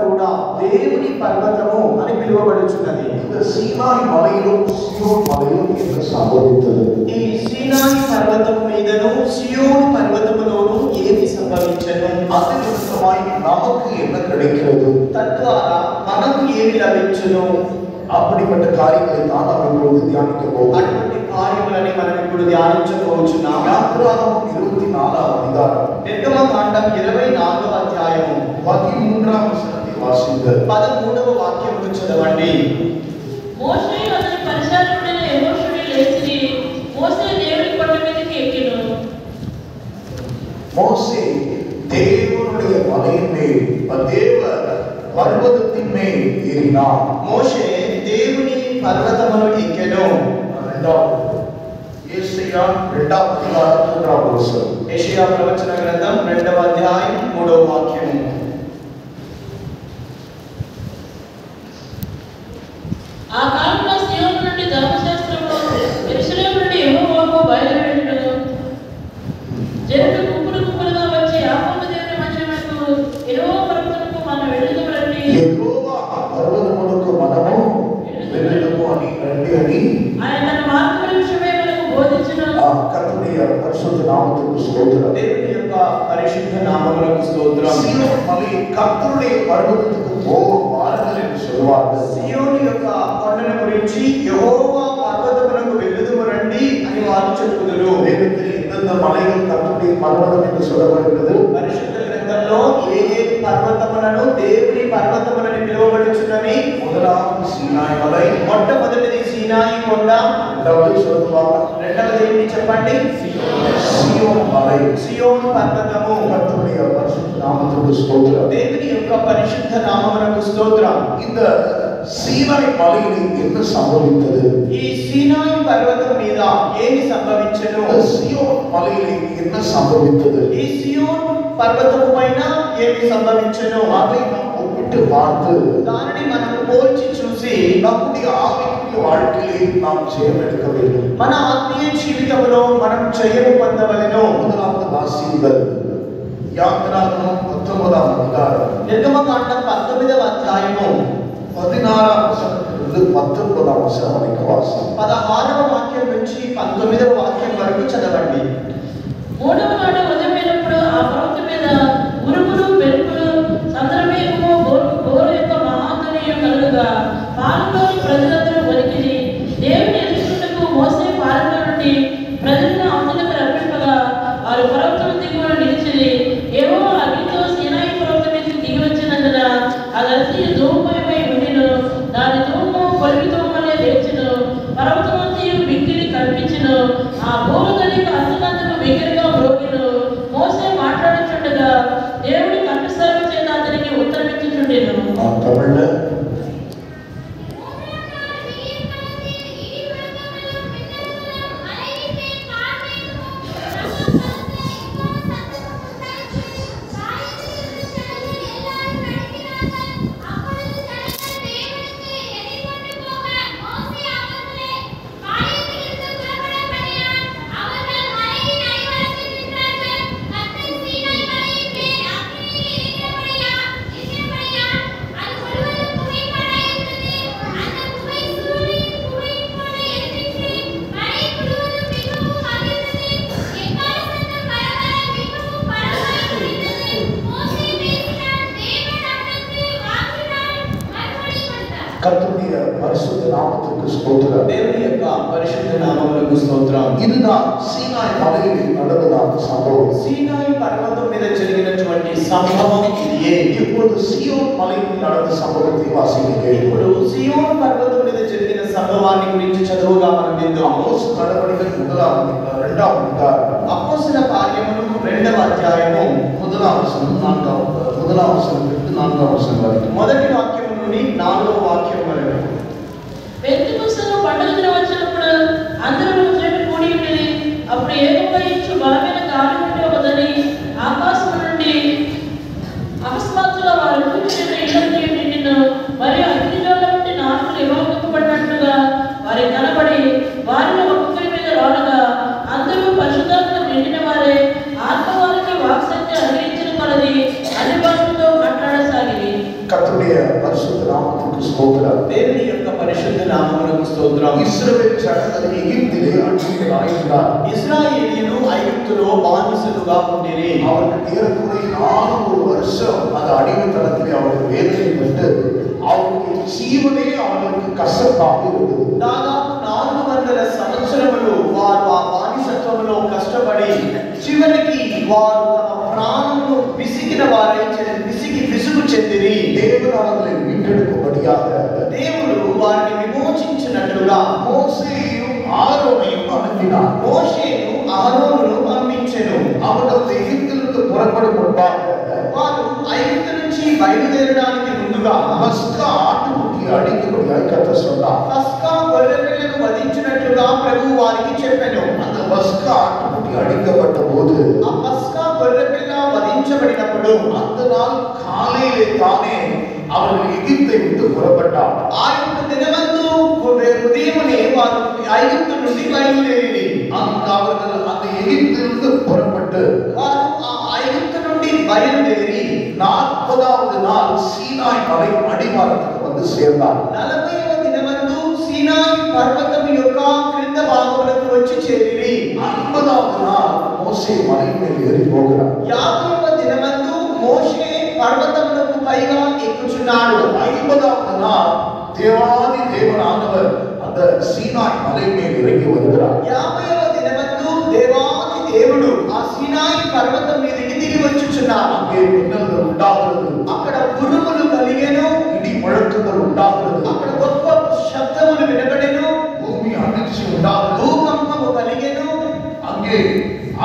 కూడా దేవుని పర్వతము అని పిలువబడుచున్నది. సీనాయి మలైలో సియోన్ మలైలో என்ன సంభవించదు? ఈ సీనాయి పర్వతము మీదను సియోను పర్వతములోను ఏమి సంభవించను? అది నిమిత్తమాయి நமக்கு என்ன கிடைக்கிறது? తద్వారా మనకు ఏమి లభించును? அப்படிப்பட்ட காரியங்களை தான் நாம் இப்பொழுது தியானிக்க போகிறோம். అటువంటి కార్యములని మనం ఇప్పుడు ధ్యానించబోచున్నాం. యాత్రాగమం 24వ అధ్యాయం నిర్గమకాండం 24వ అధ్యాయము 13వ వచనాన్ని వాసించండి. 13వ వాక్యమును చదవండి. మోషే అతని పరిచారకుడైన యెహోషువ లేచి మోషే దేవుని కొండ మీదకి ఎక్కెను. மோசே தேவனுடைய மலையின் மேல் தேவ பர்வதத்தின் மேல் ஏறினான். మోషే దేవుని పర్వతమును ఎక్కెను. యెషయా 2వ అధ్యాయం 3వ వచనం. యెషయా ప్రవచన గ్రంథం 2వ అధ్యాయం 3వ వాక్యము. ఆ కాలంలో సియోను నుండి ధర్మశాస్త్రము యెరూషలేము నుండి యెహోవాకు బయలువెళ్ళెను. జనులు గుంపులు గుంపులుగా వచ్చి యాకోబు దేవుని మందిరమునకు యెహోవా పర్వతమునకు మనం వెళ్ళుదుము రండి. యెహోవా పర్వతమునకు మనము వెళ్ళుదుము అని రండి అని ఆయన తన మార్గముల విషయమై మనకు బోధించును. కర్తృடைய పరిశుద్ధ నామమునకు స్తోత్రం. దేవుని యొక్క పరిశుద్ధ నామమునకు స్తోత్రం. సియోన్ మலை కర్తృடைய పర్వతమునకు వారుங்கள் என்று சொல்வார்கள். సియోను యొక్క కొండను గురించి యెహోవా పర్వతమునకు వెళ్ళుదుము రండి అని వారు చెప్పుదురు. வேதத்தில் எந்தெந்த மலைகள் கர்த்தருடைய பர்வதம் என்று சொல்லப்படுகிறது? పరిశుద్ధ గ్రంథంలో ఏ పర్వతములను దేవుని పర్వతములని పిలువబడుచున్నవి? முதலாவது சீனாய் மலை, మొట్టమొదటిది సీనాయి కొండ, இரண்டாவது சொல்லுவாங்க రెండవది ఏంటి చెప్పండి? సియోన్ మலை. సియోను పర్వతము. கர்த்தருடைய பரிசுத்த நாமத்துக்கு ஸ்தோத்திரம். దేవుని యొక్క పరిశుద్ధ నామమునకు స్తోత్రం. இந்த சீனாய் மலையில் என்ன సంభవించదు? ఈ సీనాయి పర్వతం మీద ఏమి సంభవించెను? సియోన్ మலையில் என்ன సంభవించదు? ఈ సియోను పర్వతము పైన ఏమి సంభవించెను? அதை நாம் ஒப்பிட்டு பார்த்து దానిని మనం పోల్చి చూసి நம்முடைய ஆவிக்குரிய வாழ்க்கையை நாம் ஜெயம் எடுக்க வேண்டும். మన ఆత్మీయ జీవితంలో మనం జయము పొందవలెను. முதலாவது வாசியுங்கள் யாத்திராகமம் 19వ అధ్యాయం నిర్గమకాండం 19వ అధ్యాయము 16వ వచనத்திலிருந்து 19వ వచనం వరకు వాసి 16వ వాక్యం నుంచి 19వ వాక్యం వరకు చదవండి. మూడవ నాడు ఉదయమైనప్పుడు ఆ పర్వతం మీద ఉరుములు మెరుపులు సంద్రమేఘము బోరు యొక్క మహాధ్వనియు కలుగగా పాలెంలోని ప్రజలందరూ వణికిరి. దేవుని ఎదుర్కొన్నకు మోసే పాలెంలో నుండి ప్రజలను అవతలకు రప్పింపగా వారు పర్వతం దిగువన నిలిచిరి. యెహోవా అగ్నితో సీనాయి పర్వతం మీదకి దిగి వచ్చినందున అదంతా ధూమమయమై ఉండెను. దాని ధూమము కొలిమి ధూమలే లేచెను. పర్వతమంతయు మిక్కిలి కనిపించెను. ఆ భూలోకానికి అసలందరూ బిగ్గరగా మ్రోగెను. మోసే మాట్లాడుచుండగా దేవుడి కంఠస్వరం చేత అతనికి ఉత్తరమిచ్చుచుండెను. தமிழ்ல கர்த்தருடைய பரிசுத்த நாமத்துக்கு ஸ்தோத்திரம். దేవుని యొక్క పరిశుద్ధ నామమునకు స్తోత్రం. இதுதான் சீனாய் மலையில் நடந்ததான சம்பவம். సీనాయి పర్వతం మీద జరిగినటువంటి సంభవం ఇదే. இப்பொழுது சியோன் மலையில் நடந்த சம்பவத்தை வாசிக்கிறேன். ఇప్పుడు సియోను పర్వతం మీద జరిగిన సంభవాన్ని గురించి చదువుగా మనం విందాం. அப்போஸ்தலர் நடவடிக்கைகள் 2వ అధ్యాయం అపోస్తల కార్యములు 2వ అధ్యాయము 1వ వచనం 4వ వచనం నుండి 4వ వచనం వరకు. మొదటి వాక్యం నుండి 4వ వాక్యం వరకు. పెంతెకొస్తు పండుగ దినం వచ్చినప్పుడు అందరూ ఒక చోట కూడి ఉండేది. అప్పుడు ఏకంగా ఇచ్చు బలమైన గాలి నుండి వదని ఆకాశం నుండి అకస్మాత్తుగా వారు కూర్చున్న ఇళ్ళని నిండిను. మరియు అగ్నిజ్వాల నుండి నాలుకలు ఇవ్వబడినట్లుగా వారి కనబడి వారిలో ఒక్కొక్కరి మీద రాలగా అందరూ పరిశుద్ధాత్మ నిండిన వారే ఆత్మ వారికి వాక్శక్తి అనుగ్రహించిన కొలది అన్ని భాషలతో మాట్లాడసాగిరి. கர்த்தருடைய பரிசுத்த நாமத்துக்கு ஸ்தோத்திரம். దేవుని యొక్క పరిశుద్ధ నామమునకు స్తోత్రం. இஸ்ரவேல் ஜனங்கள் எகிப்திலே அடிமைகளாயிருந்தார். ఇశ్రాయేలీయులు ఐగుప్తులో బానిసలుగా ఉండిరి. அவர்கள் ஏறக்குறைய 400 வருஷம் அந்த அடிமைத்தனத்திலே அவர்கள் வேதனைப்பட்டு அவருடைய ஜீவனே அவர்களுக்கு கஷ்டமாக இருந்தது. దాదాపు 400 సంవత్సరములు వారు ఆ బానిసత్వంలో కష్టపడి చివరికి వారు తమ ప్రాణమును విసిగిన వారై విసుగు చెందిరి. தேவன் அவர்களை மீட்டெடுக்கும்படியாக దేవుడు వారిని విమోచించినట్లుగా மோசேயையும் ஆரோனையும் அனுப்பினார். మోషేను అహరోనును పంపించెను. அவர்கள் எகிப்திலிருந்து புறப்படும் முன்பாக వారు ఐగుప్తు నుంచి బయలుదేరడానికి ముందుగా பஸ்கா ஆட்டுக்குட்டியை அடிக்கும்படியாக கர்த்தர் சொன்னார். పస్కా గొర్రెపిల్లను వధించినట్లుగా ప్రభువు వారికి చెప్పెను. அந்த பஸ்கா ஆட்டுக்குட்டி அடிக்கப்பட்ட போது ఆ పస్కా గొర్రెపిల్ల వధించబడినప్పుడు அந்த நாள் காலையிலே தானே அவர்கள் எகிப்தை விட்டு புறப்பட்டார். ఆ యొక్క దినమందు ఉదయమునే వారు ఐగుప్తు నుండి బయలుదేరి அவர்கள் அந்த எகிப்திலிருந்து புறப்பட்டு వారు ఆ ఐగుప్తు నుండి బయలుదేరి 40வது நாள் சீனாய் மலை அடிவாரத்துக்கு வந்து சேர்ந்தார். 40వ దినమందు సీనాయి పర్వతం యొక్క క్రింద భాగములకు వచ్చి చేరిరి. 50வது நாள் மோசே மலை மேல் ஏறி போகிறார். 50వ దినమందు మోషే పర్వతములకు పైగా ఎక్కుచున్నాడు. 50வது நாள் தேவாதி தேவனானவர் அந்த சீனாய் மலை மேல் இறங்கி வருகிறார். 50వ దినమందు దేవాది దేవుడు ఆ సీనాయి పర్వతం మీదకి దిగి వచ్చుచున్నాడు. அங்கே மின்னல்கள் உண்டாகிறது, అక్కడ ఉరుములు కలిగెను, இடி முழக்கங்கள் உண்டாகிறது, అక్కడ గొప్ప శబ్దములు వినబడెను, பூமி அதிர்ச்சி உண்டாகிறது, భూకంపము కలిగెను, அங்கே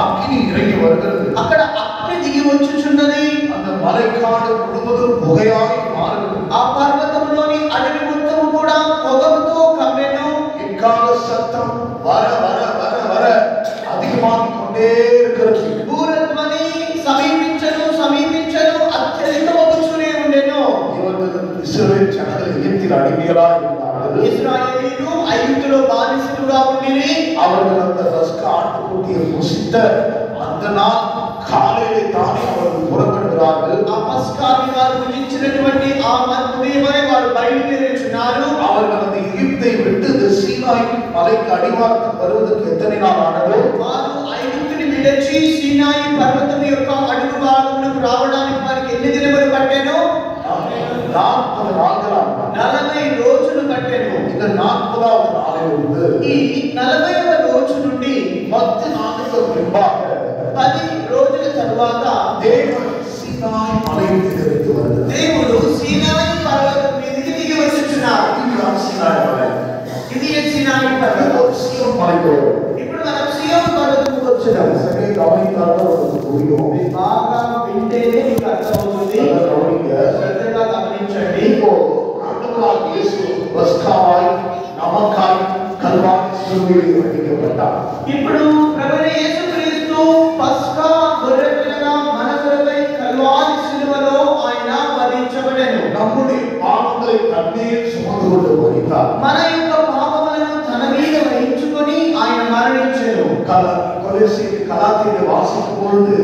அக்கினி இறங்கி வருகிறது. అక్కడ అగ్ని దిగి వచ్చుచున్నది. அந்த மலைக்காடு முழுவதும் புகையாய் மாறுகிறது. ఆ పర్వతంలోని అడవి మొత్తము కూడా పొగతో కమ్మెను. எக்கால சத்தம் வர வர வர வர அதிகமாகிக் கொண்டே இருக்கிறது. బూరధ్వని సమీపించను అత్యధికమగుచునే ఉండెను. இவர்கள் இஸ்ரவேல் ஜனங்கள் எகிப்தில் அடிமைகளாய் இருந்தார்கள். ఇశ్రాయేలీయులు ఐగుప్తులో బానిసలుగా ఉండిరి. அவர்கள் அந்த பஸ்கா ஆட்டுக்குட்டியை புசித்த அந்த நாள் காலையிலே தானே அவர்கள் புறப்படுகிறார்கள். ఆ పస్కాని వారు భుజించినటువంటి ఆ ఉదయమే వారు బయలుదేరుచున్నారు. அவர்கள் அந்த எகிப்தை விட்டு இந்த சீனாய் மலைக்கு அடிவாரத்துக்கு வருவதற்கு எத்தனை நாள் ஆனது? వారు ఐగుప్తుని విడిచి సీనాయి పర్వతం యొక్క అడుగు భాగమునకు రావడానికి వారికి ఎన్ని దినములు పట్టెను? 40 நாட்கள். 40 రోజులు పట్టెను. இந்த 40வது நாளிலிருந்து ఈ 40వ రోజు నుండి 10 நாட்கள் பின்பாக 10 రోజుల తరువాత தேவன் சீனாய் மலைக்கு இறங்கி வருகிறார். దేవుడు సీనాయి పర్వతం మీదకి దిగి వచ్చుచున్నాడు. இதுதான் சீனாய் மலை. ఇది సీనాయి పర్వతం. சீயோன் மலைக்கு வரும். ఇప్పుడు మనం సియోను పర్వతంకు వచ్చాము. சரியாக கவனித்தால் உங்களுக்கு புரியும். బాగా వింటేనే మీకు అర్థమవుతుంది. நல்லா கவனிங்க. శ్రద్ధగా గమనించండి. இப்போ ஆண்டவராகிய இயேசு பஸ்காவாய் நமக்காய் கல்வாரி சிலுவையில் அடிக்கப்பட்டார். ఇప్పుడు ప్రభువైన యేసుక్రీస్తు పస్కా గొర్రెపిల్లగా మన కొరకై కల్వారి శిలువలో ఆయన వధించబడెను. நம்முடைய பாவங்களை தன்மேல் சுமந்து கொண்டு மரித்தார். మన యొక్క పాపములను తన మీద వహించుకొని ఆయన మరణించెను. கொலோசியர் கலாத்தியரை வாசிக்கும் பொழுது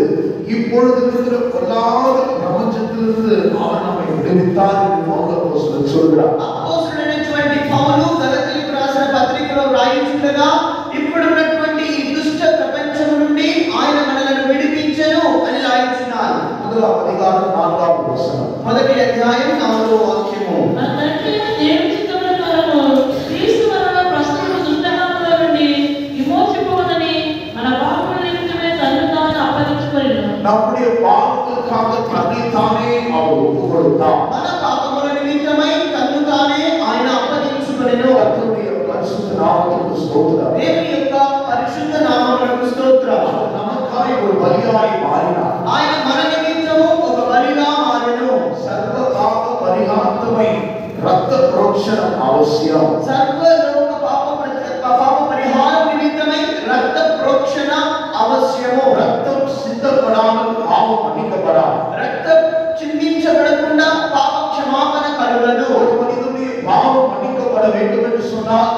இப்பொழுது இருக்கிற பொல்லாத பிரபஞ்சத்திலிருந்து அவர் நம்மை விடுவித்தார் என்று பவுல் அப்போஸ்தலன் சொல்கிறார். అపోస్తలుడైనటువంటి పౌలు గలతీయులకు రాసిన పత్రికలో వ్రాయించుండగా ఇప్పుడున్నటువంటి ఈ దుష్ట ప్రపంచం నుండి ఆయన మనలను విడిపించెను అని రాయించున్నారు. 1వ అధికారం 4వ వచనం. మొదటి అధ్యాయం 4వ వాక్యము. మన తండ్రి అయిన దేవుని చిత్తముల ప్రకారము క్రీస్తు వలన ప్రస్తుత దుష్టకాలముల నుండి విమోచింపబడని మన పాపముల నిమిత్తమే తన్ను తాను అప్పగించుకొనెను. நம்முடைய பாவங்களுக்காக தன்னைத்தானே அவர் ஒப்பு கொடுத்தார். మన పాపముల నిమిత్తమై తన్ను తానే ఆయన అప్పగించుకొనెను. கர்த்தருடைய பரிசுத்த நாமத்துக்கு ஸ்தோத்திரம். దేవుని యొక్క పరిశుద్ధ నామమునకు స్తోత్రం. நமக்காய் ஒரு பலியாய் மாறினார். ఆయన మన నిమిత్తము ఒక బలిగా మారెను. சர்வ பாவ பரிகாரத்துமை ரத்த புரோக்ஷணம் அவசியம். సర్వలోక పాప పరిహారం నిమిత్తమై రక్త ప్రోక్షణ అవశ్యము. ரத்தம் சிந்தப்படாமல் பாவம் மன்னிக்கப்படாது. రక్తం చిందించబడకుండా పాప క్షమాపణ కలుగదు. ஒரு மனிதனுடைய பாவம் மன்னிக்கப்பட வேண்டும் என்று சொன்னால்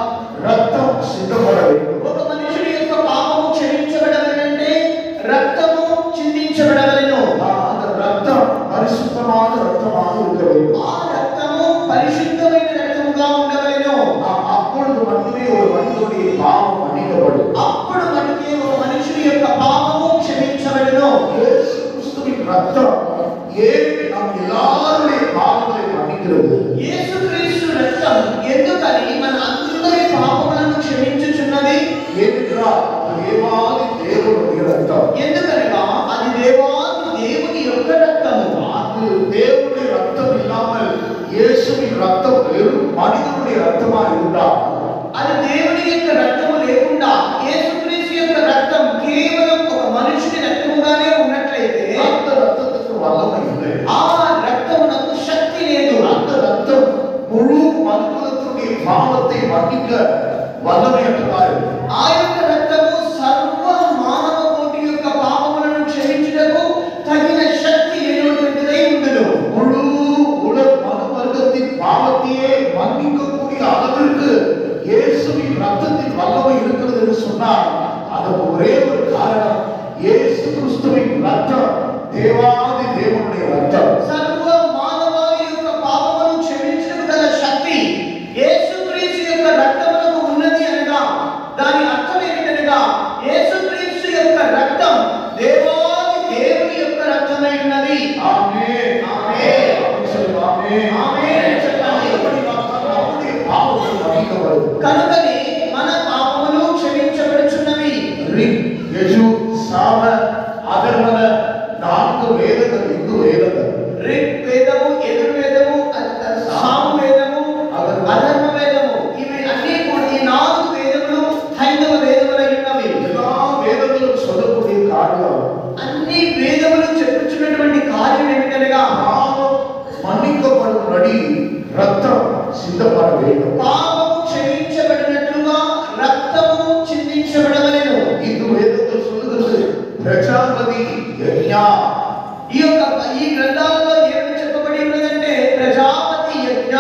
ரத்தம் சிந்தப்பட வேண்டும். ఒక మనుషుడి యొక్క పాపము క్షమించబడాలంటే రక్తము చిందించబడవలెను. அந்த ரத்தம் பரிசுத்தமான ரத்தமாக இருக்க வேண்டும். ఆ ரத்தம் முழு மனுக்குலத்தினுடைய பாவத்தை மன்னிக்க వల్లమైనవారు ఆ యొక్క రక్తము సర్వ మానవ కోటి యొక్క పాపములను క్షమించుటకు తగిన శక్తి అయినటువంటిదై ఉండును. முழு உலக மனுవర్கத்தின் பாவத்தையே மன்னிக்கக்கூடிய அளவிற்கு இயேசுவின் ரத்தத்தின் வல்லமை இருக்கிறது என்று சொன்னால் அதற்கு ஒரே ஒரு காரணம், இயேசு கிறிஸ்துவின் ரத்தம் தேவாதி தேவனுடைய ரத்தம். సర్వ మానవాళి యొక్క పాపములను క్షమించుటకు గల శక్తి యేసుక్రీస్తు యొక్క రక్తమునకు ఉన్నది అనగా దాని అర్థం ఏమిటనగా యేసుక్రీస్తు యొక్క రక్తం దేవాది దేవుని యొక్క రక్తమై ఉన్నది. ఆమేన్ ఆమేన్ ఆమేన్ ఆమేన్ చెప్పండి. நம்முடைய பாவங்கள் மன்னிக்கப்படுது. కనుకనే మన పాపములు క్షమించబడుచున్నవి. ரிக் యజుర్ సామ అధర్వణ నాలుగు వేదங்கள் హిందూ వేదங்கள். రిక్ వేదము, యజుర్వేదము, సామ వేదము, అధర్వ వేదము, ఇవి అన్ని కూడా ఈ నాలుగు వేదములు హైందవ వేదములై ఉన్నవి. எல்லா వేదங்களும் சொல்லக்கூடிய காரியம், అన్ని వేదములు చెప్పుచున్నటువంటి కార్యం ఏమిటనగా పాపం మన్నికపడునడి రక్తం సిద్ధపడ வேண்டும். పాపము క్షమించబడినట్లుగా రక్తము చిందించబడవలెను. హిందూ వేదங்கள் சொல்லுகிறது ప్రజాపతి యజ్ఞ. ఈ గ్రంథాలలో ఏమని చెప్పబడి ఉన్నదంటే ప్రజాపతి యజ్ఞ.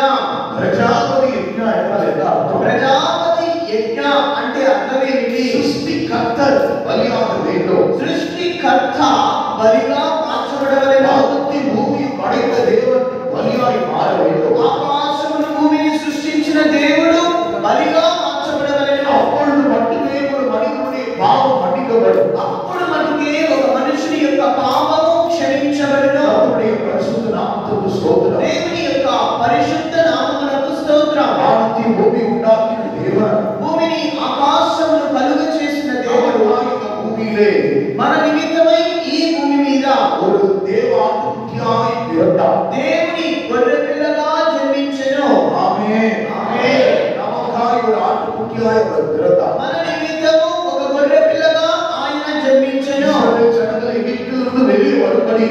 ప్రజాపతి యజ్ఞ అంటే என்ன అర్థం? ప్రజాపతి యజ్ఞ అంటే అర్థం ఏమిటి? సృష్టికర్తర్ బలియాగ வேண்டும். సృష్టికర్త బలిగా మార్చబడవలెను. வானத்தை பூமி படைத்த தேவன் பலியாய் மாற வேண்டும். ఆకాశమును భూమిని సృష్టించిన దేవుడు బలిగా మార్చబడవలెను. அப்பொழுது மட்டுமே ஒரு மனிதனுடைய பாவம் மன்னிக்கப்படும். అప్పుడు మనకి ఒక మనుషుని యొక్క పాపము క్షమించబడును. அவருடைய பரிசுத்த நாமத்துக்கு ஸ்தோத்திரம். దేవుని యొక్క పరిశుద్ధ నామమునకు స్తోత్రం. வானத்தை பூமி உண்டாக்கின தேவன் భూమిని ఆకాశమును కలుగ చేసిన దేవుడు இந்த பூமியிலே మన నిమిత్తమై ఈ భూమి మీద ஒரு தேவ ஆட்டுக்குட்டியாய் பிறந்தார். దేవుని గొర్రె పిల్లగా జన్మించెను. ஆமென் ఆమేన్. நமக்காய் ஒரு ஆட்டுக்குட்டியாய் அவர் பிறந்தார். మన నిమిత్తము ఒక గొర్రె పిల్లగా ఆయన జన్మించెను. இஸ்ரவேல் ஜனங்கள் எகிப்திலிருந்து வெளியே வரும்படி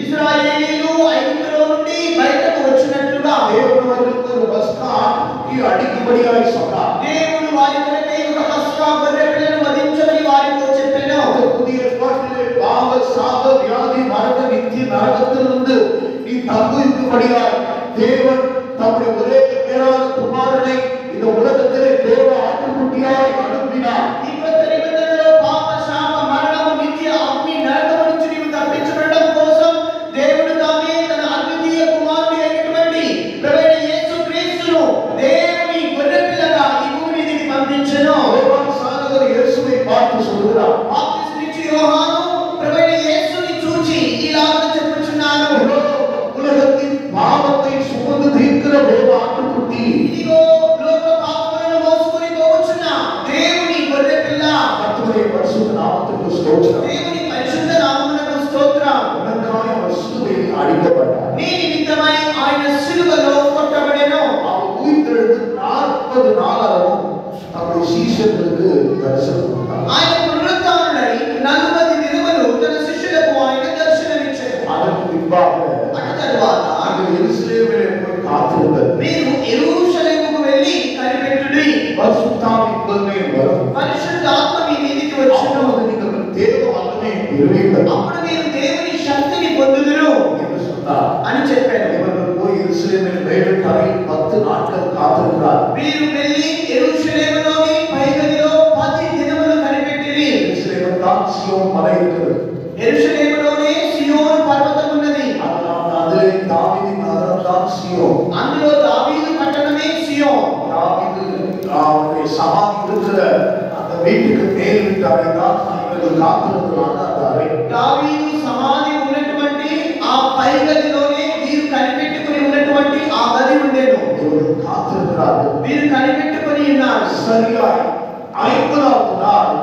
ఇశ్రాయేలీయులు ఐగుప్తులో నుండి బయటకు వచ్చినట్లుగా தேவன் அவர்களுக்கு ஒரு பஸ்கா ஆட்டுக்குட்டி அடிக்கும்படியாய் சொன்னார். దేవుడు వారి కొరకై ఒక పస్కా గొర్రె పిల్లను వధించమని వారితో చెప్పెను. புதிய ஏற்பாட்டிலே பாவ சாப வியாதி மரண நித்திய நரகத்திலிருந்து நீ தப்புவிக்கும்படியாய் தேவன் தம்முடைய ஒரே பேரான குமாரனை இந்த உலகத்திலே தேவ ஆட்டுக்குட்டியாய் அனுப்பினார். ఈ కొత్త నిబంధనలో పాప శాప మరణము నిత్య అగ్ని నరకము నుంచి నీవు తప్పించబడడం కోసం దేవుడు తామే తన అద్వితీయ కుమారుని అయినటువంటి ప్రభువైన యేసుక్రీస్తును దేవుని గొర్రె పిల్లగా ఈ భూమి మీదకి పంపించెను. யோவான் சானகர் இயேசுவை பார்த்து சொல்கிறார், బాప్తిస్మిచ్చు యోహాను ప్రభువైన యేసుని చూచి ఇలాగ చెప్పుచున్నాను, இதோ உலகத்தின் பாவத்தை சுமந்து தீர்க்கிற தேவ ஆட்டுக்குட்டி. ఇదిగో లోక పాపములను మోసుకొని పోవచ్చున్న దేవుని గొర్రె పిల్ల. கர்த்தருடைய பரிசுத்த நாமத்துக்கு ஸ்தோத்திரம். దేవుని పరిశుద్ధ నామమునకు స్తోత్రం. உனக்காய் அவர் சிலுவையில் அடிக்கப்பட்டார். నీ నిమిత్తమై ఆయన సిలువలో కొట్టబడెను. அவர் உயிர்த்தெழுந்து 40 நாளாகவும் தம்முடைய சீஷர்களுக்கு தரிசனம் கொடுத்தார். ఆయన పునరుత్థానుడై 40 దినములు తన శిష్యులకు ఆయన దర్శనమిచ్చాడు. அதற்கு பின்பாக అటు తరువాత நாங்கள் எருசலேமிலே போய் காத்திருந்தது. మీరు యెరూషలేముకు వెళ్ళి కనిపెట్టుడి, பரிசுத்தாவின் மேல் வரும். పరిశుద్ధాత్మ మీ మీదికి వచ్చును, அப்பொழுது நீங்கள் தேவ வல்லமை பெறுவீர்கள் అప్పుడు మీరు దేవుని శక్తిని పొందుదురు என்று சொன்னார். అని చెప్పారు. இவர்கள் போய் எருசலேமில் மேல்தரையில் 10 நாட்கள் காத்திருந்தார். మీరు వెళ్ళి యెరూషలేములోని పైగదిలో 10 దినములు కనిపెట్టిరి. எருசலேமில் தான் சீயோன் மலை இருக்கிறது. యెరూషలేములోనే సియోను పర్వతం ఉన్నది. அதிலே தாவீதின் நகரம் தான் சீயோன். అందులో దావీదు పట్టణమే సియోన్. தாவீது அவருடைய சமாதி இருக்கிற அந்த வீட்டுக்கு மேல் வீட்டு அறை தான் இவர்கள் காத்திருந்ததான அந்த அறை. దావీదు సమాధి ఉన్నటువంటి ఆ పైగదిలోనే వీరు కనిపెట్టుకుని ఉన్నటువంటి ఆ గది ఉండేను. இவர்கள் காத்திருக்கிறார்கள். వీరు కనిపెట్టుకుని ఉన్నారు. சரியாய் 50வது நாள்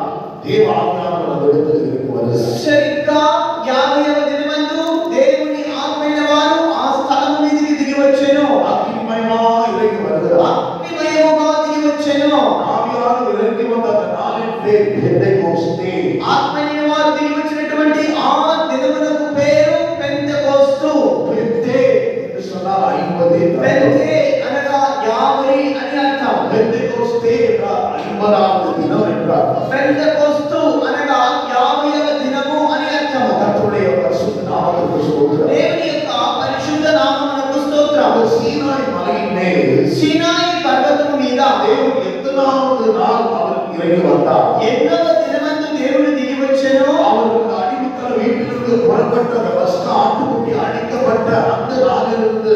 தேவ ஆவியானவர் அந்த இடத்தில் இறங்கி வருகிறார். సరిగ్గా 50వ దినమందు దేవుని ఆత్మైన వారు ఆ స్థలము మీదకి దిగి వచ్చెను. அக்கினிமயமாய் இறங்கி வருகிறார். అగ్నిమయముగా దిగి వచ్చెను. ஆவியானவர் இறங்கி வந்த அந்த நாளின் பேர் பெந்தெகோஸ்தே. ఆత్మైన వారు దిగి వచ్చినటువంటి ఆ దినమునకు పేరు పెంతెకోస్తు. பெந்தே என்று சொன்னால் 50 పెంతే అనగా 50 అని అర్థం. పెంతెకోస్తే என்றால் 50வது தினம் என்றார். పెంతెకోస్తు అనగా 50వ దినము అని అర్థం. கர்த்தருடைய பரிசுத்த நாமத்துக்கு ஸ்தோத்திரம். దేవుని యొక్క పరిశుద్ధ నామమునకు స్తోత్రం. சீனாய் மலையின் மேல் సీనాయి పర్వతము మీద దేవుడు எத்தனாவது நாள் அவர் இறங்கி வந்தார். ఎన్నవ దినమందు దేవుడు దిగి వచ్చెను. அவர்கள் அடிமைத்தன வீட்டிலிருந்து புறப்பட்ட பஸ்கா ஆட்டுக்குட்டி அடிக்கப்பட்ட அந்த நாளிலிருந்து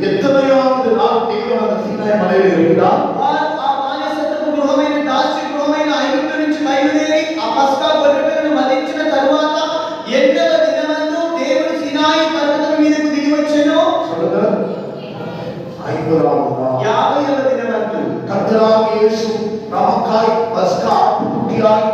எத்தனையாவது நாள் தேவன் அந்த சீனாய் மலையில் இருக்கிறார். వారు ఆ బానిసత్వపు గృహమైన దాస్య గృహమైన ఐగుప్తు నుంచి బయలుదేరి ఆ పస్కా గొర్రెపిల్లను వధించిన తరువాత ఎన్నవ దినమందు దేవుడు సీనాయి పర్వతం మీదకు దిగి వచ్చెను. சொல்லுங்க 50வது நாள் 50వ దినమందు கர்த்தராகிய இயேசு நமக்காய் பஸ்கா ஆட்டுக்குட்டியாய்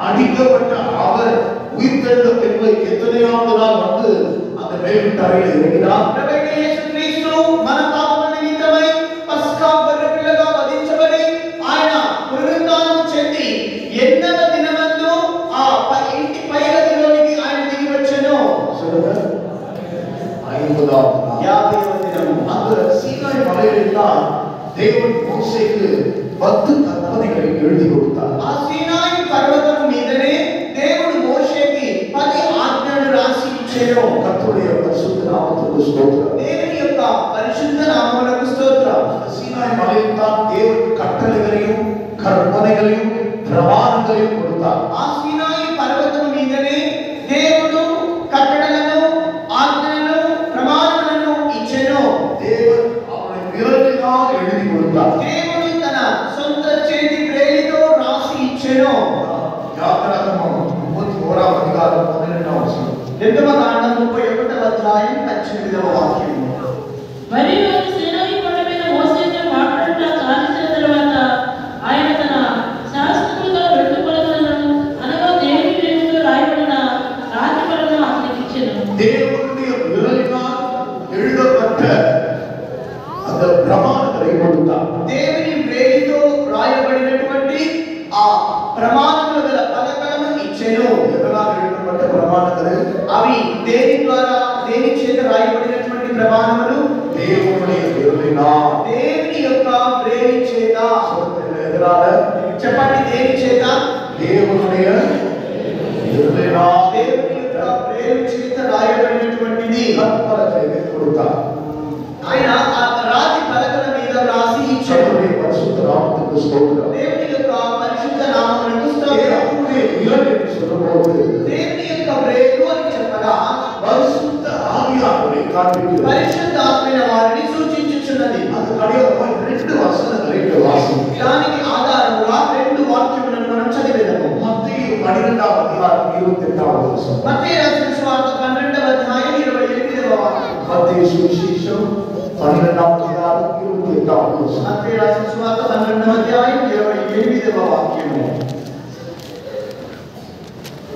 அடிக்கப்பட்ட அவர் உயிர்த்தெழுந்த பின்பு எத்தனையாவது நாள் வந்து அந்த மேல்விட்டறையில் இறங்கினார். ప్రభువైన యేసుక్రీస్తు మన పాపముల నిమిత్తమై పస్కా గొర్రెపిల్లగా వధించబడి ఆయన పునరుత్థానం చెంది ఎన్నవ దినమందు ఆ ఇంటి పైగదిలోనికి ఆయన దిగి వచ్చెను. சொல்லுங்க 50வது நாள் 50వ దినము. அந்த சீனாய் மலையில் தான் தேவன் மோசேக்கு 10 கற்பனைகளை எழுதி கொடுத்தார். ఆ సీనాయి పర్వతం మీదనే దేవుడు మోషేకి 10 ఆజ్ఞలు రాసి ఇచ్చెను. கர்த்தருடைய பரிசுத்த நாமத்துக்கு ஸ்தோத்திரம். దేవుని యొక్క పరిశుద్ధ నామమునకు స్తోత్రం. சீனாய் மலையில் தான் தேவன் கட்டளைகளையும் கற்பனைகளையும் பிரமாணங்களையும் கொடுத்தார். ఆ సీనాయి పర్వతం మీదనే దేవుడు కట్టడలను ఆజ్ఞలను ప్రమాణాలను ఇచ్చెను. தேவன் அவருடைய விரலினால் எழுதி கொடுத்தார். దేవుడు తన సొంత చేతి ప్రేలితో రాసి ఇచ్చెను. யாத்திராகமம் 31వ అధికారం 12వ వచనం. నిర్గమకాండం 31వ అధ్యాయం 18వ వాక్యం. మరియు అది సీనాయి కొండ మీద మోసేతో మాట్లాడుట సాధించిన తరువాత ఆయన తన శాస్త్రములుగా 2 పలకలను అనగా దేవుని పేరుతో రాయబడిన రాతి పలకలను అతనికి ఇచ్చెను. தேவனுடைய விரலினால் எழுதப்பட்ட அந்த பிரமாணங்களை கொடுத்தார். దేవుని ప్రేలితో రాయబడినటువంటి ఆ ప్రమాణముల గల పలకలను ఇచ్చెను. எதனால் எழுதப்பட்ட பிரமாணங்கள்? అవి దేని ద్వారా దేని చేత రాయబడినటువంటి ప్రమాణములు? தேவனுடைய விரலினால். దేవుని యొక్క ప్రేలి చేత. எதனால? చెప్పండి, దేని చేత? தேவனுடைய விரலினால் దేవుని యొక్క ప్రేలి చేత రాయబడినటువంటిది. கற்பனைகளை கொடுத்தார். ఆయన ఆ రాతి పలకల మీద రాసి ఇచ్చాడు. கர்த்தருடைய பரிசுத்த நாமத்துக்கு ஸ்தோத்திரம். దేవుని యొక్క పరిశుద్ధ నామమునకు స్తోత్రం. தேவனுடைய விரல் என்று சொல்லும்போது దేవుని యొక్క ప్రేలు అని చెప్పగా பரிசுத்த ஆவியானவரை காண்பிக்கிறது. పరిశుద్ధాత్మైన వారిని సూచించుచున్నది. அது கடைசியாக 2 வசனங்களை இங்கே வாசிக்கிறோம். దానికి ఆధారముగా 2 వాక్యములను మనం చదివేదము. மத்தேயு 12వ అధ్యాయం 28వ వచనం. మత్తయి రాసిన సువార్త 12వ అధ్యాయం 28వ వాక్యం. மத்தேயு சுவிசேஷம் 12వ అధ్యాయం 28వ వచనం. మత్తయి రాసిన సువార్త 12వ అధ్యాయం 28వ వాక్యము.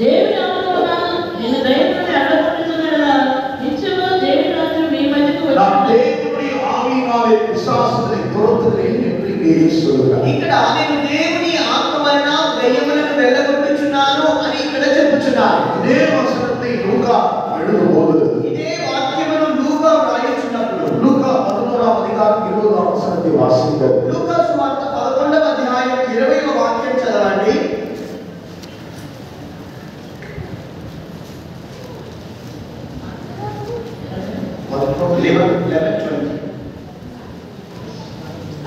దేవుని ఆత్మవలన నిన్ను దైవముని అడ్డగొట్టుచున్నాడలా నిత్యము దేవుని రాజ్యం మీ మధ్యకు நான் వచ్చును. தேவனுடைய ஆவியினாலே பிசாசுகளை துரத்துகிறேன் என்று இங்கே சொல்கிறார். ఇక్కడ నేను దేవుని ఆత్మ వలన దయ్యములను వెళ్ళగొట్టుచున్నాను అని ఇక్కడ చెప్పుచున్నాను. இதே வசனத்தை லூக்கா எழுதும்போது ఇదే వాక్యమును లూకా వ్రాయుచున్నప్పుడు லூக்கா 11వ అధ్యాయం 20వ వచనத்தை వాసిద్దాం. లూకా సువార్త 11వ అధ్యాయం 20వ వాక్యం చదవండి.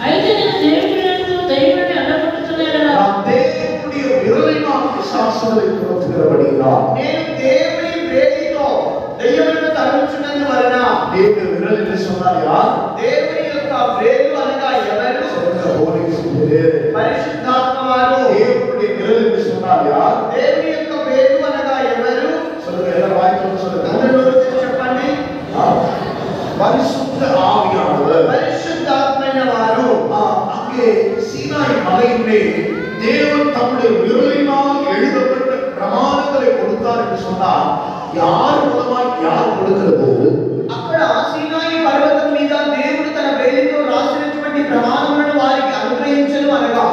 అయితే నేను దేవుని పేరుతో దైవముని అడ్డగొట్టుచున్నాడలా நான் தேவனுடைய விரலினால் பிசாசுகளை துரத்துகிறபடியினால் నేను దేవుని ప్రేరితో దయ్యములను తరుముచున్నందువలన. தேவனுடைய விரல் என்று சொன்னால் யார்? దేవుని యొక్క ప్రేరు అనగా ఎవరు? சொல்லுங்க, Holy Spirit. పరిశుద్ధాత్మ వారు. தேவனுடைய விரல் என்று சொன்னால் யார்? దేవుని యొక్క ప్రేరు అనగా ఎవరు? சொல்லுங்க, எல்லாரும் வாய்ப்பு சொல்லுங்க. అందరూ నోరు చెప్పండి. பரிசுத்த ஆவியானவர். పరిశుద్ధాత్మైన వారు. அங்கே சீனாய் மலையிலே தேவன் தம்முடைய விரலினால் எழுதப்பட்ட பிரமாணங்களை கொடுத்தார் என்று சொன்னால் யார் மூலமாய் யார் கொடுக்கிறது? అక్కడ సీనాయి పర్వతం మీద దేవుడు తన వేలితో రాసినటువంటి ప్రమాణములను వారికి అనుగ్రహించను అనగా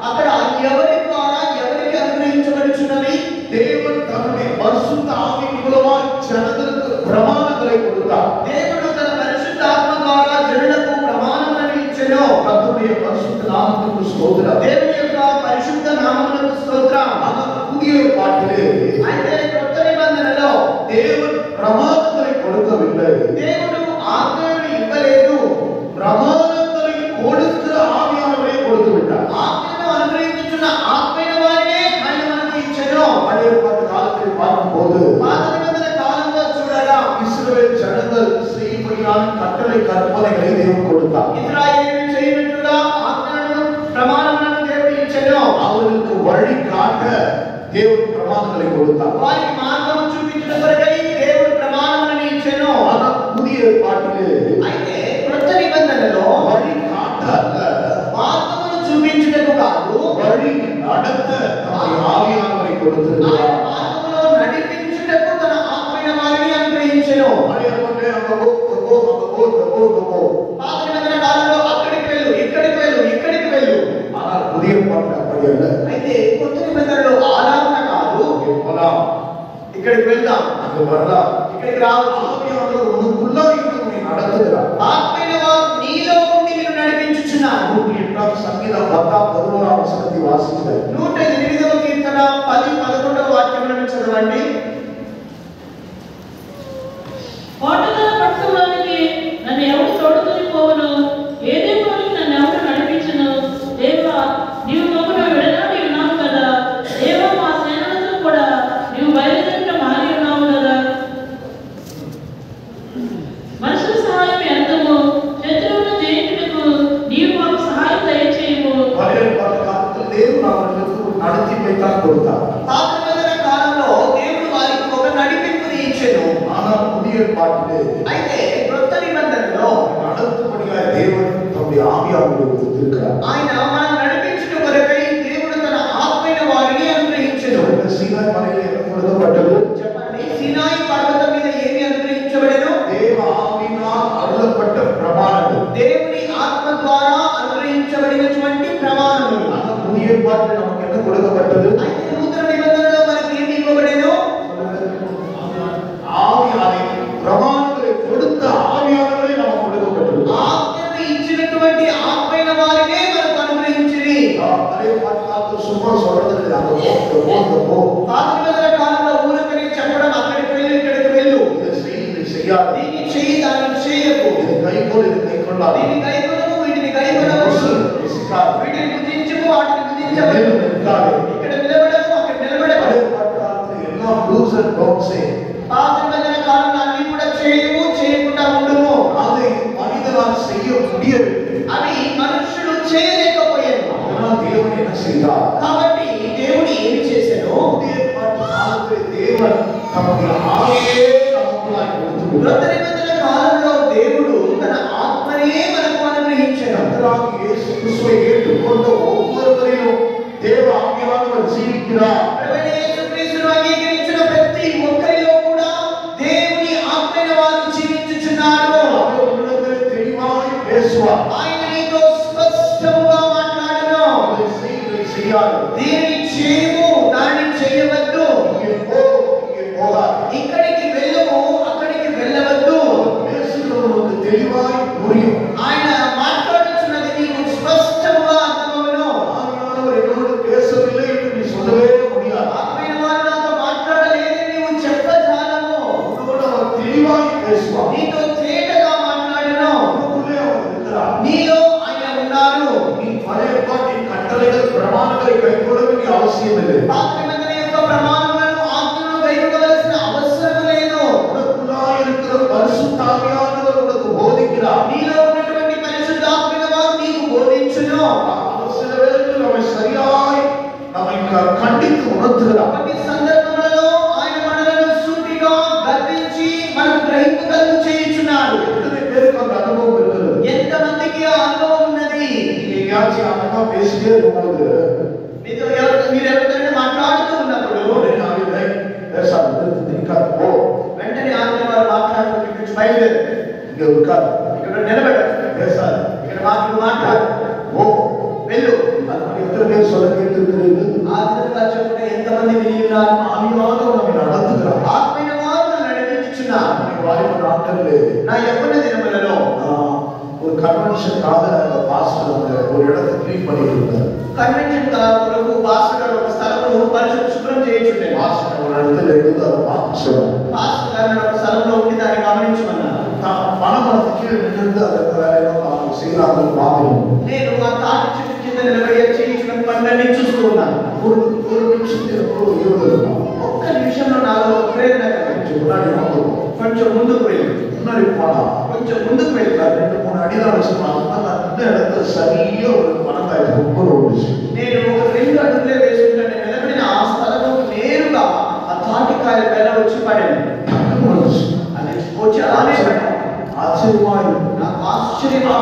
అక్కడ ఎవరి ద్వారా ఎవరికి అనుగ్రహించబడుచున్నవి? தேவன் தன்னுடைய பரிசுத்த ஆவி மூலமாய் ஜனங்களுக்கு பிரமாணங்களை கொடுத்தார். దేవుడు తన పరిశుద్ధాత్మ ద్వారా జనులకు స్తోత్రం. దేవుని యొక్క పరిశుద్ధ నామమునకు స్తోత్రం. புதிய ஏற்பாட்டிலே అయితే కొత్త నిబంధనలో தேவன் பிரமாணங்களை கொடுக்கவில்லை. దేవుడు ఆజ్ఞలను ఇవ్వలేదు. பிரமாணங்களை கொடுக்கிற ஆவியானவரை கொடுத்து விட்டார். ఆజ్ఞను అనుగ్రహించుచున్న ఆత్మైన వారినే ఆయన మనకు ఇచ్చెను. பழைய ஏற்பாட்டு காலத்தில் பார்க்கும்போது పాత నిబంధన కాలంలో చూడగా இஸ்ரவேல் ஜனங்கள் செய்யும்படியான கட்டளை கற்பனைகளை தேவன் கொடுத்தார். ఇశ్రాయేలీయులు చేయనట్లుగా ఆజ్ఞలను ప్రమాణములను దేవుడు ఇచ్చెను. அவர்களுக்கு வழி காட்ட தேவன் பிரமாணங்களை கொடுத்தார். వారికి మార్గం చూపించిన కొరకై దేవుడు ప్రమాణములను ఇచ్చెను. ஆனா புதிய ஏற்பாட்டிலே అయితే కొత్త నిబంధనలో வழி காட்ட அல்ல, మార్గమును చూపించుటకు కాదు, வழி நடத்த தம்முடைய ஆவியானவரை ఆయన கொடுத்திருக்கிறார். మార్గములో నడిపించుటకు తన ఆత్మైన వారిని అనుగ్రహించెను. பழைய ஏற்பாட்டிலே அங்க போ, పాత నిబంధన కాలంలో అక్కడికి వెళ్ళు, ఇక్కడికి వెళ్ళు, ఇక్కడికి వెళ్ళు. ஆனால் புதிய ஏற்பாட்டில் அப்படி அல்ல. అయితే కొత్త నిబంధనలో ఆలాపన కాదు, இங்கே போலாம், ఇక్కడికి వెళ్దాం, அங்க வரலாம். ఇక్కడికి రావచ్చు. ஆவியானவர் உனக்குள்ளா இருந்து உன்னை நடத்துகிறார். ఆత్మైన వారు నీలో ఉండి నిన్ను నడిపించుచున్నారు. 108 சங்கீதம் 10-11 வசனத்தை வாசிக்கிறேன். 108వ కీర్తన 10-11వ వాక్యములను చదవండి. కోటగా పట్టుకోవడానికి నన్ను ఎవరు తోడుకొని పోవును? ఏదేమోనికి నన్ను ఎవరు నడిపించును? దేవా, నీవు మమ్మల్ని విడనాడి ఉన్నావు కదా. దేవా, మా సేనలతో కూడా నీవు బయలుదేరిన మారి ఉన్నావు కదా. మనుషుల సహాయం ఎంతము? శత్రువులను జయించుటకు నీవు మాకు సహాయం దయచేయము. பழைய ஏற்பாட்டு காலத்தில் தேவன் அவர்களுக்கு ஒரு நடத்திப்பைத்தான் கொடுத்தார். పాత నిబంధన కాలంలో దేవుడు వారికి ఒక నడిపింపుని ఇచ్చెను. ஆனால் புதிய ஏற்பாட்டிலே అయితే కొత్త నిబంధనలో நடத்தும்படியாக தேவன் தம்முடைய ஆவியானவரை கொடுத்திருக்கிறார். ఆయన మనం నడిపించుట కొరకై దేవుడు తన ఆత్మైన వారిని అనుగ్రహించెను. இந்த சீனாய் மலையிலே என்ன கொடுக்கப்பட்டது? చెప్పండి, సీనాయి పర్వతం మీద ఏమి అనుగ్రహించబడెను? தேவ ஆவியினால் அருளப்பட்ட பிரமாணங்கள். దేవుని ఆత్మ ద్వారా అనుగ్రహించబడినటువంటి ప్రమాణములు. ஆனா புதிய ஏற்பாட்டில் நமக்கு என்ன கொடுக்கப்பட்டது? అయితే నూతన నిబంధనలో మనకి ఏమి ఇవ్వబడెను? ஆவியானவரை பிரமாணங்களை கொடுத்த ஆவியானவரை நமக்கு கொடுக்கப்பட்டது. ఆత్మను ఇచ్చినటువంటి ఆత్మైన వారినే మనకు అనుగ్రహించిరి. பழைய ஏற்பாட்டு காலத்தில் சும்மா சொல்றது இல்லை. அங்க போ, పాత నిబంధన కాలంలో ఊరకనే చెప్పడం, అక్కడికి వెళ్ళు, ఇక్కడికి వెళ్ళు, இதை செய், இதை செய்யாது, దీన్ని చెయ్యి, దాన్ని చేయకు, இதை கைக்கோள், இதை கைக்கொள்ளாது, దీన్ని కైకొనము, వీటిని కైకొనవద్దు, వీటిని భుజించము, వాటిని భుజించవద్దు, ఇక్కడ నిలబడము, అక్కడ నిలబడము. பழைய ஏற்பாட்டு காலத்தில் எல்லாம் do's and don'ts. పాత నిబంధన కాలంలో అన్ని కూడా చేయము, చేయకుండా ఉండుము. அதை மனிதனால் செய்ய முடியவில்லை. అవి మనుషులు చేయలేకపోయారు. அதனால் தேவன் என்ன செய்தார்? కాబట్టి దేవుడు ఏమి చేశాను? புதிய ஏற்பாட்டு காலத்தில் தேவன் தம்முடைய ஆவியே நமக்குள்ளாய் கொடுத்து కొత్త விட்டார். నిబంధన కాలంలో దేవుడు తన ఆత్మనే మనకు అనుగ్రహించాడు. கர்த்தராகிய இயேசு கிறிஸ்துவை ஏற்றுக்கொண்ட ஒவ்வொருவரிலும் தேவ ஆவியானவர் ஜீவிக்கிறார். ప్రభువైన యేసుక్రీస్తును అంగీకరించిన ప్రతి ఒక్కరిలో కూడా దేవుని ఆత్మైన వారు జీవించుచున్నారు. அவர் உள்ளத்தில் தெளிவாய் பேசுவார். ఆయన నీతో స్పష్టంగా మాట్లాడును. அதை செய், இதை செய்யாது, దీనిని చేయము, దానిని చేయవద్దు, இங்கே போ, இங்கே போகாது. ఇక్కడికి వెళ్ళము, అక్కడికి వెళ్ళవద్దు. பேசுகிறவர்களுக்கு தெளிவாய் புரியும். ఆయన మాట్లాడుచున్నది నీకు స్పష్టంగా అర్థమవును. ஆவியானவர் என்னோடு பேசவில்லை என்று நீ சொல்லவே முடியாது. ఆత్మైన వారు నాతో మాట్లాడలేదని నీవు చెప్పజాలము. உன்னோடு அவர் தெளிவாய் பேசுவார். నీతో తేటగా మాట్లాడును. உனக்குள்ளே அவர் இருக்கிறார். నీలో ఆయన ఉన్నారు. நீ பழைய ஏற்பாட்டின் கட்டளைகள் பிரமாணங்களை கைக்கொள்ள வேண்டிய அவசியம் இல்லை. పాత నిబంధన యొక్క ప్రమాణములను, ఆజ్ఞలను కైకొనవలసిన అవసరం లేదు. உனக்குள்ளாய் இருக்கிற பரிசுத்த ஆவியானவர் உனக்கு போதிக்கிறார். నీలో ఉన్నటువంటి పరిశుద్ధాత్మైన వారు నీకు బోధించును. அவர் சில வேளைகளில் நம்மை சரியாய் நம்மை கண்டித்து உணர்த்துகிறார். కొన్ని సందర్భములలో ఆయన మనలను సూటిగా గద్దించి మనకు గ్రహింపు కలుగు చేయుచున్నాడు. எத்தனை பேருக்கு அந்த அனுபவம் இருக்கிறது? ఎంతమందికి ఆ అనుభవం ఉన్నది? நீங்க எங்கேயாச்சும் அண்ணா பேசிட்டே இருக்கும்போது మీరు ఎవరితోనైనా మాట్లాడుతూ ఉన్నప్పుడు உடனே ஆவியை பேசாது, நிறுத்து, நிற்காது, போ, వెంటనే ఆత్మ వారు మాట్లాడుతూ ఇక్కడి నుంచి బయలుదేరు, இங்க இருக்காது, ఇక్కడ నిలబడు, பேசாது, ఇక్కడ మాట్లాడు, போ, వెళ్ళు. அது எத்தனை பேர் சொல்ல கேட்டிருக்கிறீர்கள்? ఆ విధంగా చెప్పుకునే ఎంతమంది విని ఉన్నారు? ஆவியானவர் நம்மை நடத்துகிறார். ఆత్మైన వారు నన్ను నడిపించుచున్నారు. நம்முடைய வாலிப நாட்களிலே నా యవ్వన దినములలో ஒரு கணவன் கன்வென்ஷனுக்காக அந்த பாஸ்டர் அந்த ஒரு இடத்தை க்ளீன் பண்ணிட்டு இருந்தார். కన్వెన్షన్ కొరకు పాస్టర్ గారు ఒక స్థలంలో పరిశుభ్ర శుభ్రం చేయించుండే. పాస్టర్ ఒక இடத்துல இருந்து அதை பார்த்து சொன்னார். పాస్టర్ గారు ఒక స్థలంలో ఉండి దాన్ని గమనించమన్నారు. பணமரத்து கீழே நின்று அந்த வேலையெல்லாம் அவங்க செய்யறாங்கன்னு பார்க்கணும். నేను ఆ తాటి చెట్టు కింద నిలబడి చేయించిన పనులన్నీ చూస్తూ ఉన్నాను. ஒரு நிமிஷத்துல ఒక్క నిమిషంలో నాలో ప్రేరణ కలిగింది. కొంచెం ముందుకు వెళ్ళి முன்னாடி போனா కొంచెం ముందుకు వెళ్ళి 2-3 அடிதான் வச்சுருவாங்க. அந்த இடத்துல சரியா ஒரு பணக்காய் ரொம்ப ஓடுச்சு. నేను ఒక 2 అడుగులే వేసుకుంటే నేను నిలబడిన ఆ స్థలంలో నేరుగా ఆ తాటికాయ బెల్ల వచ్చి పడింది. అది వచ్చి అలానే పడింది. ఆశ్చర్యమాయి నాకు ఆశ్చర్యంగా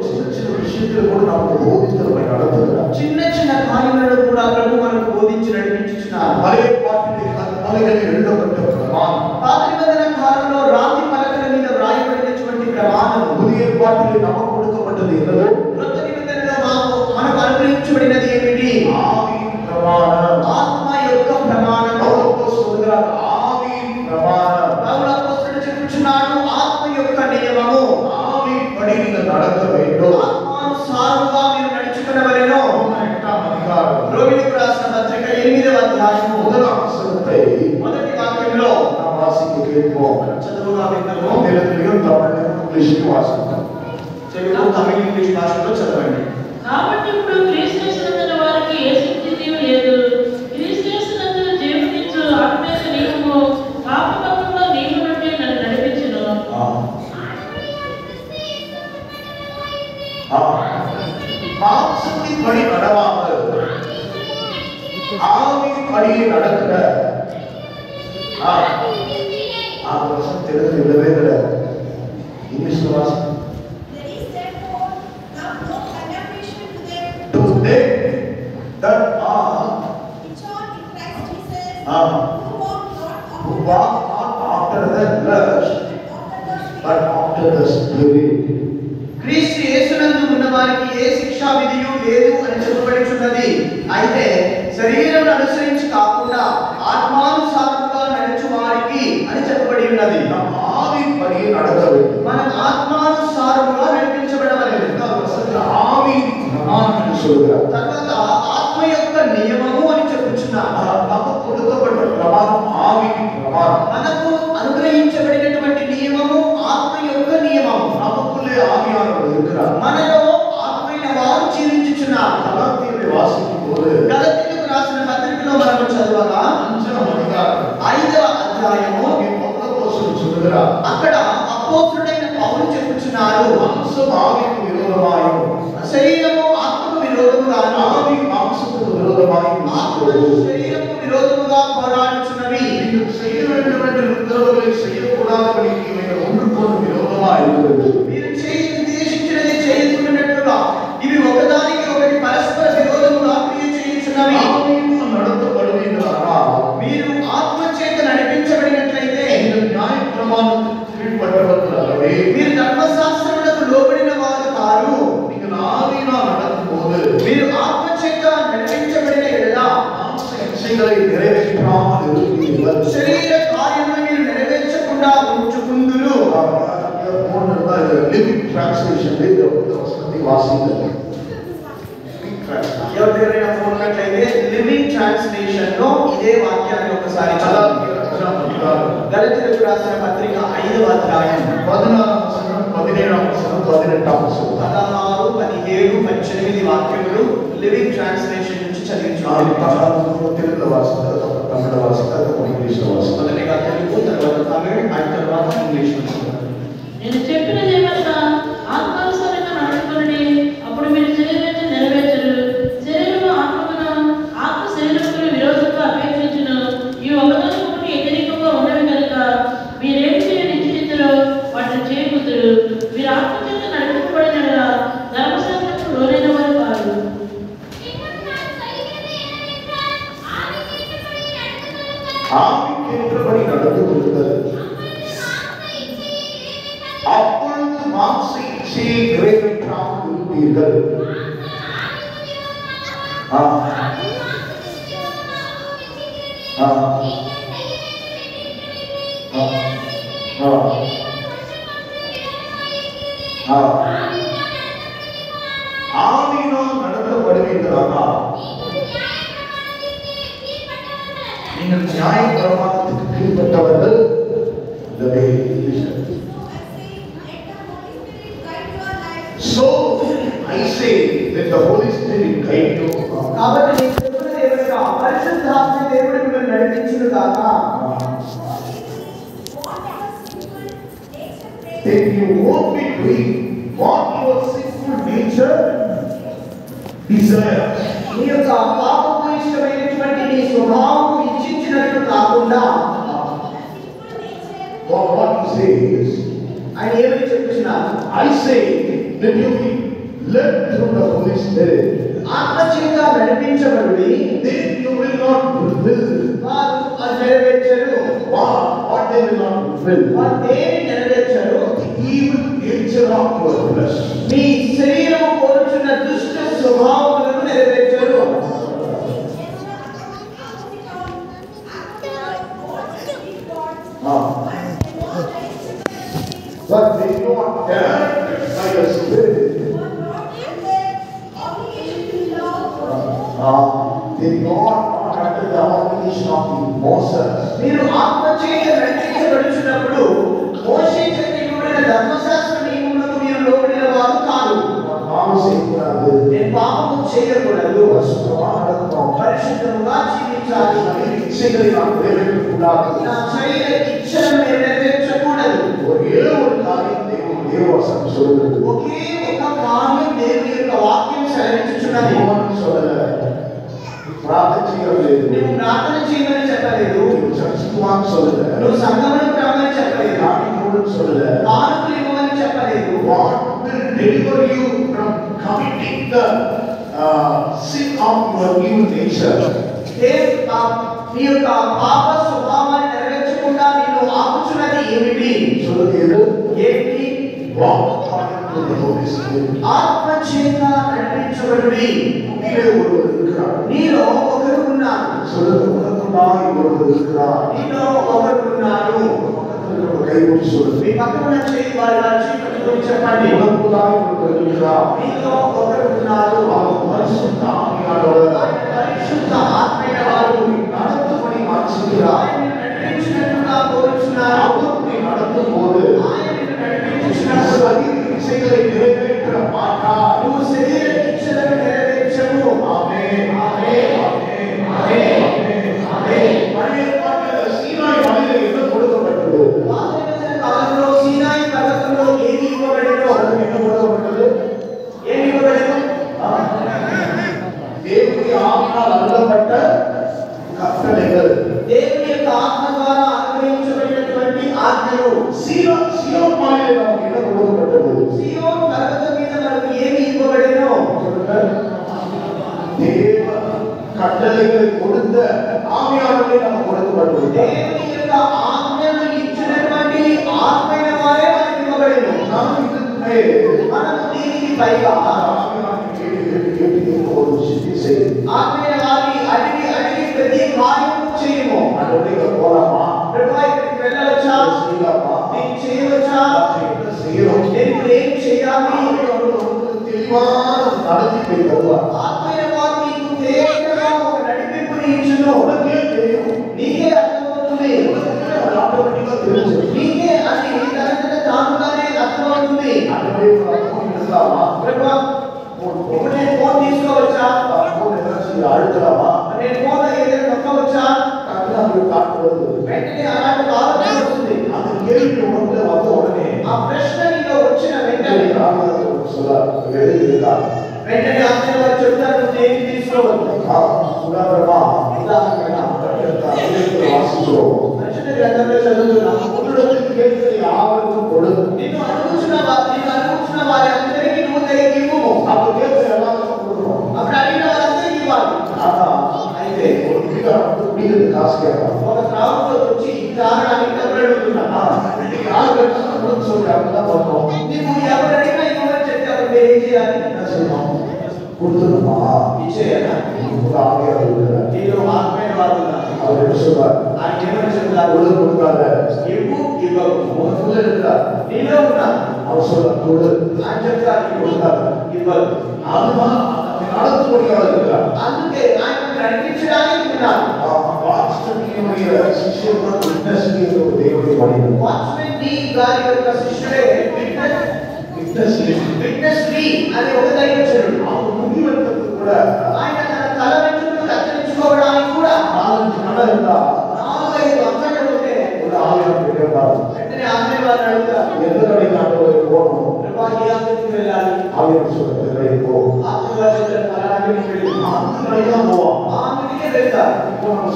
చిన్న చిన్న విషయాలు కూడా నాకు బోధించడం நடத்துகிறார். చిన్న చిన్న కార్యాలను కూడా ప్రభు మనకు బోధించి నడిపించుచున్నారు. పలే పాటిని పలకని ఎల్లొకటి ప్రమాణం. పాత నిబంధన కాలంలో రాతి పలకల మీద వ్రాయబడినటువంటి ప్రమాణం. புதிய பாட்டிலே நமக்கு கொடுக்கப்பட்டது என்னது? క్రొత్త నిబంధనలో మనకు అనుగ్రహించబడినది ఏమిటి? ஆவியின் பிரமாணம். ఆత్మ యొక్క ప్రమాణం. పౌలు சொல்கிறார் ஆவியின் பிரமாணம். పౌలు అపోస్తలుడు చెప్పుచున్నాడు ఆత్మ యొక్క నియమము. ஆவியின் படி நீங்கள் நடக்க வேண்டும். ఆత్మానుసారముగా మీరు నడుచుకొనవలెను. 8వ అధికారం రోమీయులకు రాసిన పత్రిక 8వ అధ్యాయము முதல் வசனத்தை మొదటి వాక్యంలో நாம் வாசிக்க கேட்போம். చదువుగా విన్నాము. తెలుగులో తమిళం ఇంగ్లీష్లో వాసిద్దాం. తెలుగు తమిళ ఇంగ్లీష్ భాషలో చదవండి. కాబట్టి ఇప్పుడు క్రీస్తునందున వారికి ఏ శక్తియు లేదు. క్రీస్తునందున జీవనిచ్చు ఆత్మీయ నియమము పాపకర్మలో నీవు నుండి నన్ను నడిపించును. மாம்சத்தின் படி நடவாமல் ஆவியின் படியில் நடக்கிற வசனம் தெலுங்கு இல்லவே கிடையாது. இங்கிலீஷ்ல வாசம் to them that are who walk not after the flesh but after the spirit. క్రీస్తు యేసునందు ఉన్న వారికి ఏ శిక్షా విధియు లేదు అని చెప్పబడుచున్నది. అయితే శరీరం అనుసరించి కాకుండా ఆత్మానుసారంగా నడుచు వారికి అని చెప్పబడి ఉన్నది. ஆவியின் படியில் நடக்க வேண்டும். మనం ఆత్మానుసారముగా నడిపించబడవలెను. ஆவியின் பிரமாணம் என்று சொல்கிறார். తర్వాత ఆత్మ యొక్క నియమము అని చెప్పుచున్నారు. நமக்கு கொடுக்கப்பட்ட பிரமாணம் ஆவியின் பிரமாணம். మనకు అనుగ్రహించబడినటువంటి నియమము ఆత్మ యొక్క నియమము. நமக்குள்ளே ஆவியானவர் இருக்கிறார். మనలో ఆత్మైన వారు జీవించుచున్నారు. கலாத்தியரை வாசிக்கும் போது గలతీయులకు రాసిన పత్రికలో మనం చదవగా 5వ అధికారం 5వ అధ్యాయము పౌలు சொல்கிறார். అక్కడ అపోస్తలుడైన పౌలు చెప్పుచున్నారు மாம்சம் ஆவிக்கு விரோதமாயும் శరీరము ఆత్మకు విరోధముగాను ஆவி மாம்சத்துக்கு விரோதமாயும் శరీరము విరోధముగా పోరాడుచున్నవి. நீங்கள் செய்ய வேண்டும் என்று இருக்கிறவர்களை செய்யக்கூடாதபடிக்கு இவைகள் ஒன்றுக்கொன்று விரோதமாக இருக்கிறது. మీరు ఉద్దేశించినది చేయకున్నట్లుగా ఇవి ఒకదానికి ఒకటి పరస్పర విరోధముగా క్రియ చేయుచున్నవి. ஆவியினால் நடத்தப்படுவீர்களானால் మీరు ఆత్మ చేత నడిపించబడినట్లయితే நீங்கள் நியாயப்பிரமாணத்துக்கு கீழ்ப்பட்டவர்கள் அல்லவே. మీరు ధర్మశాస్త్రములకు లోబడిన వారు కారు. நீங்கள் ஆவியினால் நடக்கும்போது మీరు ఆత్మ చేత నడిపించబడిన ఎడల மாம்ச இச்சைகளை நிறைவேற்றாமல் இருப்பீர்கள். శరీర కార్యములను మీరు నెరవేర్చకుండా ఉంచుకుందురు. లివింగ్ ట్రాన్స్లేషన్ వసతి వాసింది. ఎవరైనా ఫోన్లట్లయితే లివింగ్ ట్రాన్స్లేషన్ లో ఇదే వాక్యాన్ని ఒకసారి చదవండి. గలతీయులకు రాసిన పత్రిక 5వ అధ్యాయం 16వ వచనం 17వ వచనం 18వ వచనం 16, 17, 18 వాక్యములు లివింగ్ ట్రాన్స్లేషన్ నుంచి చదివించుకోవాలి. తెలుగు వాసిత తమిళ వాసిత ఇంగ్లీష్ వాసిత మొదటిగా తెలుగు, తర్వాత తమిళ్, ఆ తర్వాత ఇంగ్లీష్. నేను చెప్పినదేమనగా ఆత్మానుసారంగా నడుచుకొనుడి, అప్పుడు మీరు శరీరాన్ని నెరవేర్చరు. శరీరము ఆత్మకును, ఆత్మ శరీరముకు విరోధంగా అపేక్షించును. ఈ ఒకదానికొకటి వ్యతిరేకంగా ఉన్నవి కనుక మీరేం నిశ్చయించరో వాటిని చేయకూడదు. మీరు ఆత్మ చేత నడిపించబడిన ధర్మశాస్త్రముకు లోనైన వారు కాదు. ஆவிக்கேற்றபடி நடந்து கொள்ளுங்கள். அப்பொழுது மாம்ச இச்சையை நிறைவேற்றாமல் இருப்பீர்கள். நீங்கள் நியாயப்பிரமாணத்துக்கு கீழ்ப்பட்டவர்கள் இல்லவே இல்லை. So I say that the Holy Spirit guide you. కాబట్టి నేను చెప్తున్నది ఏమనగా పరిశుద్ధాత్మ దేవుడు మిమ్మల్ని నడిపించును గాక. If you won't be doing what your sinful nature desires. నీ యొక్క పాపపు ఇష్టమైనటువంటి నీ స్వభావం ఇచ్చించినట్లు కాకుండా What you say is, ఆయన ఏమని చెప్తున్నారు? I say that you be led through the Holy Spirit. ఆత్మ చేత నడిపించబడి Then you will not fulfill వారు అది నెరవేర్చరు. what they will not fulfill. వారు దేని నెరవేర్చరు? The evil nature of your flesh. మీ శరీరం కోరుచున్న దుష్ట స్వభావములను నెరవేర్చరు. But they do not directed by the Spirit. They do not under the obligation of the Moses. మీరు ఆత్మ చేత నడిపించబడుచున్నప్పుడు మోషే చేత ఇవ్వబడిన ధర్మశాస్త్ర నియమములకు మీరు లోబడిన వారు కాదు. పాపం చేయకూడదు. నేను పాపము చేయకూడదు. పరిశుద్ధముగా జీవించాలి. ఇచ్చகளை நாம் நிறைவேற்றக்கூடாது. నా శరీర ఇచ్చలను నెరవేర్చకూడదు. ஒரே ஒரு காரியம் தேவவசனம் சொல்லுகிறது. ఒకే ఒక కార్యం దేవుని యొక్క వాక్యం సెలవించుచున్నది. சொல்லல. ప్రార్థన చేయలేదు. నువ్వు ప్రార్థన చేయమని చెప్పలేదు. చర్చికి சொல்லல. నువ్వు సంఘములకు రమ్మని చెప్పలేదు. కానుకలు சொல்லல. కానుకలు ఇవ్వమని చెప్పలేదు. God will deliver you from committing the sin of your evil nature. నీ యొక్క పాప స్వభావాన్ని నెరవేర్చకుండా నిన్ను ఆపుచున్నది ఏమిటి? சொல்லுகிறது. ఏంటి? Walk according to the Holy Spirit. ఆత్మ చేత నడిపించబడుడి. நீரே ஒருவர் இருக்கிறார். నీలో ఒకరు ఉన్నారు. சொல்லுங்க, உனக்குள்ளாய் ஒருவர் இருக்கிறார். నీలో ఒకరు ఉన్నారు. கைவிட்டு சொல்லுங்க. మీ పక్కన ఉన్న చేయి వారి చేయి పట్టుకొని చెప్పండి. உனக்குள்ளாய் ஒருவர் இருக்கிறார். నీలో ఒకరు ఉన్నారు. அவர் பரிசுத்த ஆவியானவர். పరిశుద్ధ ఆత్మైన వారు நடத்தும்படி மாற்றுகிறார். ఆయన నడిపించినట్లుగా కోరుచున్నారు. அவரை நடத்தும் போது ఆయన నడిపించినప్పుడు சரீர இச்சைகளை நிறைவேற்ற மாட்டார். నువ్వు శరీర ఇచ్చలను నెరవేర్చవు. ஆமென். ఆమేన్. ஆமென். ఆమేన్. ఆమేన్. பழைய ஏற்பாட்டில் சீனாய் மலையில என்ன கொடுக்கப்பட்டது? పాతనిబంధన కాలంలో సీనాయి పర్వతంలో ఏది ఇవ్వబడెనో? என்ன கொடுக்கப்பட்டது? ఏమి ఇవ్వబడెను? தேவனுடைய ஆவியால் அருளப்பட்ட கட்டளைகள். దేవుని యొక్క ఆత్మ ద్వారా అనుగ్రహించబడినటువంటి ఆజ్ఞలు. சீயோன் மலையில நமக்கு என்ன கொடுக்கப்பட்டது? సీయోను పర్వతం మీద మనకు ఏమి ఇవ్వబడెనో? தேவ கட்டளைகளை கொடுத்த ஆவியானவரை நமக்கு கொடுக்கப்பட்டது. దేవుని యొక్క ఆజ్ఞలు ఇచ్చినటువంటి ఆత్మైన వారే మనకు ఇవ్వబడెను. நாம் இதுக்கு மேல் మనము దీనికి పైగా ஆவியானவரை கேட்டு ஒரு சித்தி செய்து ఆత్మైన వారి అడిగి ప్రతి కార్యం చేయము. அன்றைக்கு போலாமா? ప్రభువా ఇక్కడికి వెళ్ళవచ్చా? செய்யலாமா? నేను చేయవచ్చా? என்ன செய்யணும்? నేను ఏం చేయాలి? தெளிவான நடத்தி தருவார். ఆత్మైన వారు నీకు తేటగా ఒక నడిపింపుని ఇచ్చును. உனக்கே தெரியும். నీకే అర్థమవుతుంది. அது ஆட்டோமேட்டிக்கா தெரிஞ்சிடும். నీకే అది తనంతట తానుగానే అర్థమవుతుంది. அதுவே ஃபோன் எடுக்கலாமா? ప్రభువా ఇప్పుడు నేను ఫోన్ తీసుకోవచ్చా? ஃபோன் ஏதாச்சும் அழுத்தலாமா? నేను ఫోన్ ఏదైనా నొక్కవచ్చా? டக்குனு அது காட்டு வருது. వెంటనే అలాంటి ఆలోచన వస్తుంది. அந்த கேள்வி உனக்குள்ள வந்த உடனே ఆ ప్రశ్న నీలో వచ్చిన వెంటనే சொல்ல எழுதியிருக்கா? వెంటనే ఆత్మ వారు చెప్తారు నువ్వు ఏమి తీసుకోవద్దు. உதாரணமா ఉదాహరణ வாசிக்கிறோம். పరిశుద్ధ గ్రంథంలో చదువుతున్నాం. உன்னிடத்தில் கேட்கிற யாவருக்கும் கொடு. నిన్ను అడుగుచున్న వారి అందరికీ నువ్వు తిరిగి ఇవ్వు. அப்ப கேட்கிற எல்லாருக்கும் கொடுக்கணும். అప్పుడు అడిగిన వారందరికీ ఇవ్వాలి. ஆனா అయితే ஒரு குடிக்கிறது காசு கேட்கலாம். ఒక త్రాగుతో వచ్చి ఈ తాగడానికి డబ్బులు అడుగుతున్నా. யார் கேட்டாலும் சொல்றாங்க தான் பண்ணணும். నువ్వు ఎవరు అడిగినా ఇవ్వమని చెప్తే అప్పుడు మీరు ఏం చేయాలి? என்ன செய்யணும்? கொடுத்துருமா? ఇచ్చేయాలా? ஒரு ஆவியாக இருக்கிறார். నీలో ఆత్మైన వారు ఉన్నారు. அவர் என்ன சொல்றார்? ఆయన ఏమని చెప్తారు? கொடுக்காத. ఇవ్వు ఇవ్వకు. உனக்குள்ள இருக்கிறார். నీలో ఉన్నారు. அவர் சொல்றார் கொடு. ఆయన చెప్తారు கொடுக்காத. ఇవ్వకు. அதுதான் நடத்துபடியாக இருக்கிறார். అందుకే ఆయన నడిపించడానికి ఉన్నారు. వాత్సల్యముடைய శిష్యులను విట్నెస్ దేవుడి వాడిన వాచ్మెన్ డి గారి యొక్క శిష్యుడే విట్నెస్ డి అనే ఒక దైవజనుడు. ఆ ముగివంతకు కూడా ఆయన తన తల వెంట్రుకలు కత్తిరించుకోవడానికి కూడా 4-5 అంగళ్ళు ఉంటే ఒక ఆలయం పెట్టేవారు. వెంటనే ఆంధ్రవారు అడుగుతారు, ఎందుకంటే నాతో పోను ప్రభా ఏ ఆలయానికి వెళ్ళాలి? ఆలయం చూడలేదు పో ఆంధ్రవారు చెప్తారు, పలానాకి వెళ్ళి ఆంధ్రయ్యా పోవా ఆంధ్రకే వెళ్తారు.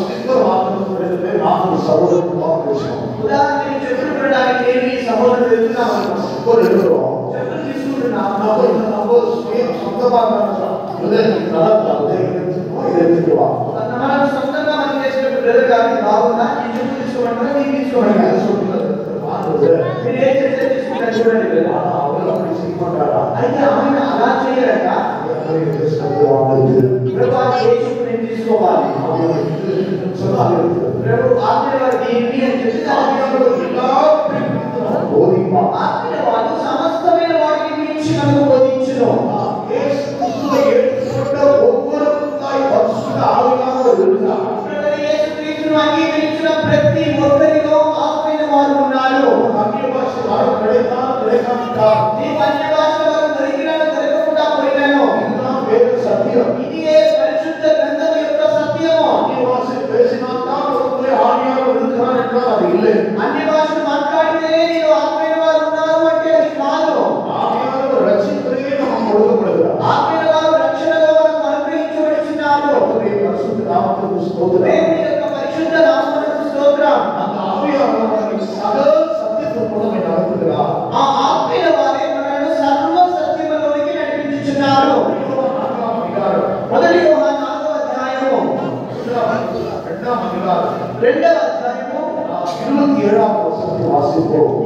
స్లిప్పర్ మాత్రం పెడితే నాకు సహోదరుడు బాగుంటాం. ఉదాహరణకి చెప్పులు కొనడానికి నేను ఈ సహోదరుడు వెళ్తున్నాను అనుకో. స్లిప్పర్ ఎదురు చెప్పులు తీసుకుంటున్నాను. నాకు స్వయం సొంత భాగంగా ఉదయం మనం సొంతంగా మనం చేసినప్పుడు బ్రదర్ గారికి బాగుందా, ఈ చెప్పులు తీసుకోమంటారా, నేను తీసుకోమంటారా? మీరు ఏ చేస్తే తీసుకుంటారు చూడండి బ్రదర్. అయితే ఆయన అలా చేయరట. ప్రభా ఏ చెప్పులు నేను తీసుకోవాలి? ప్రభు ఆజ్ఞవారు ఏంటి అని చెప్పి ఆజ్ఞవారు సమస్తమైన వాటిని గురించి మనకు బోధించును. యేసుక్రీస్తును అంగీకరించిన ప్రతి ఒక్కరిలో ఆత్మీయ వారు ఉన్నారు. నీకు అన్య భాష వారు దొరికినా దొరకకుండా పోయినాను. ఇది ఏ పరిశుద్ధ గ్రంథం యొక్క సత్యము. అన్య భాషలు మాట్లాడితేనే నీవు ఆత్మీయ వారు ఉన్నారు అంటే అది కాదు. ఆత్మీయ వారు రక్షణలో మనకు అనుగ్రహించబడుచున్నారు. దేవుని యొక్క పరిశుద్ధ నామమునకు స్తోత్రం. ఆ ఆత్మీయ వారే మనల్ని సర్వ సత్యములోనికి నడిపించుచున్నారు. మొదటి యోహాను 4వ అధ్యాయము 2వ అధ్యాయము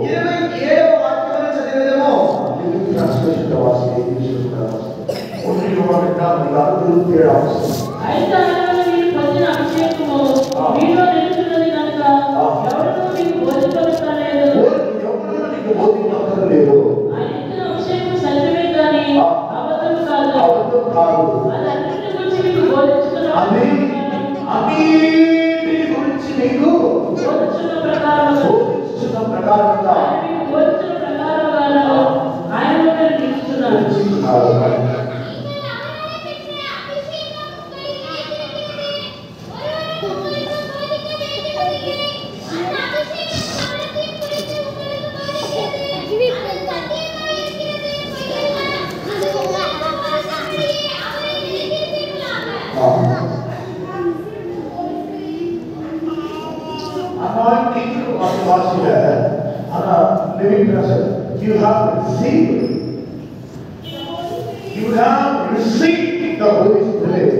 27వ వాక్యమును చదివేదము. అయితే ఆయన మీరు పొందిన అభిషేకము మీలో నిలుచున్నది కనుక ఎవరినూ మీకు బోధింపలేదు. ఆయన ఇచ్చిన అభిషేకం సత్యమే కానీ అబద్ధం కాదు. అది అన్నిటి గురించి మీకు బోధించుతున్న ప్రకారంగా మీకు బోధించిన ప్రకారంగా ఆయనలో మీరు నిలుచున్నారు. Anointing of the Master, living present. You have received. You have received the Holy Spirit,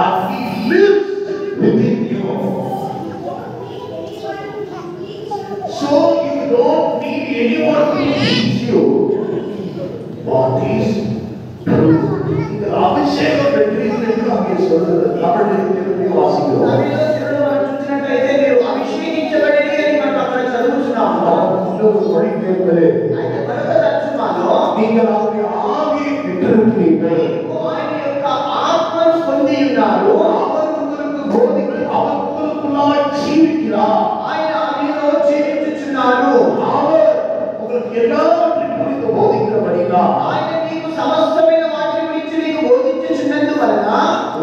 and He lives within you. So you don't need anyone to teach you what is truth. The Abhishekam Petri aage solradhu Tamil vaasiக்கிறோம். అభిషేకం మనం చూసినట్లయితే మీరు అభిషేకించబడేది అని మనం అక్కడ చదువుతున్నాము. இன்னொரு வழி தேர்தலே అయితే మరొక తర్జుమాలో நீங்கள் அவருடைய ஆவியை பெற்றிருக்கிறீர்கள். ఆయన యొక్క ఆత్మను పొంది ఉన్నారు. அவர் உங்களுக்கு போதிக்கிறார். அவர் உங்களுக்குள்ளாய் ஜீவிக்கிறார். ఆయన మీలో జీవించుచున్నారు. அவர் உங்களுக்கு எல்லாவற்றையும் குறித்து போதிக்கிறபடினால் ఆయన మీకు సమస్తమైన వాటిని గురించి మీకు బోధించుచున్నందువలన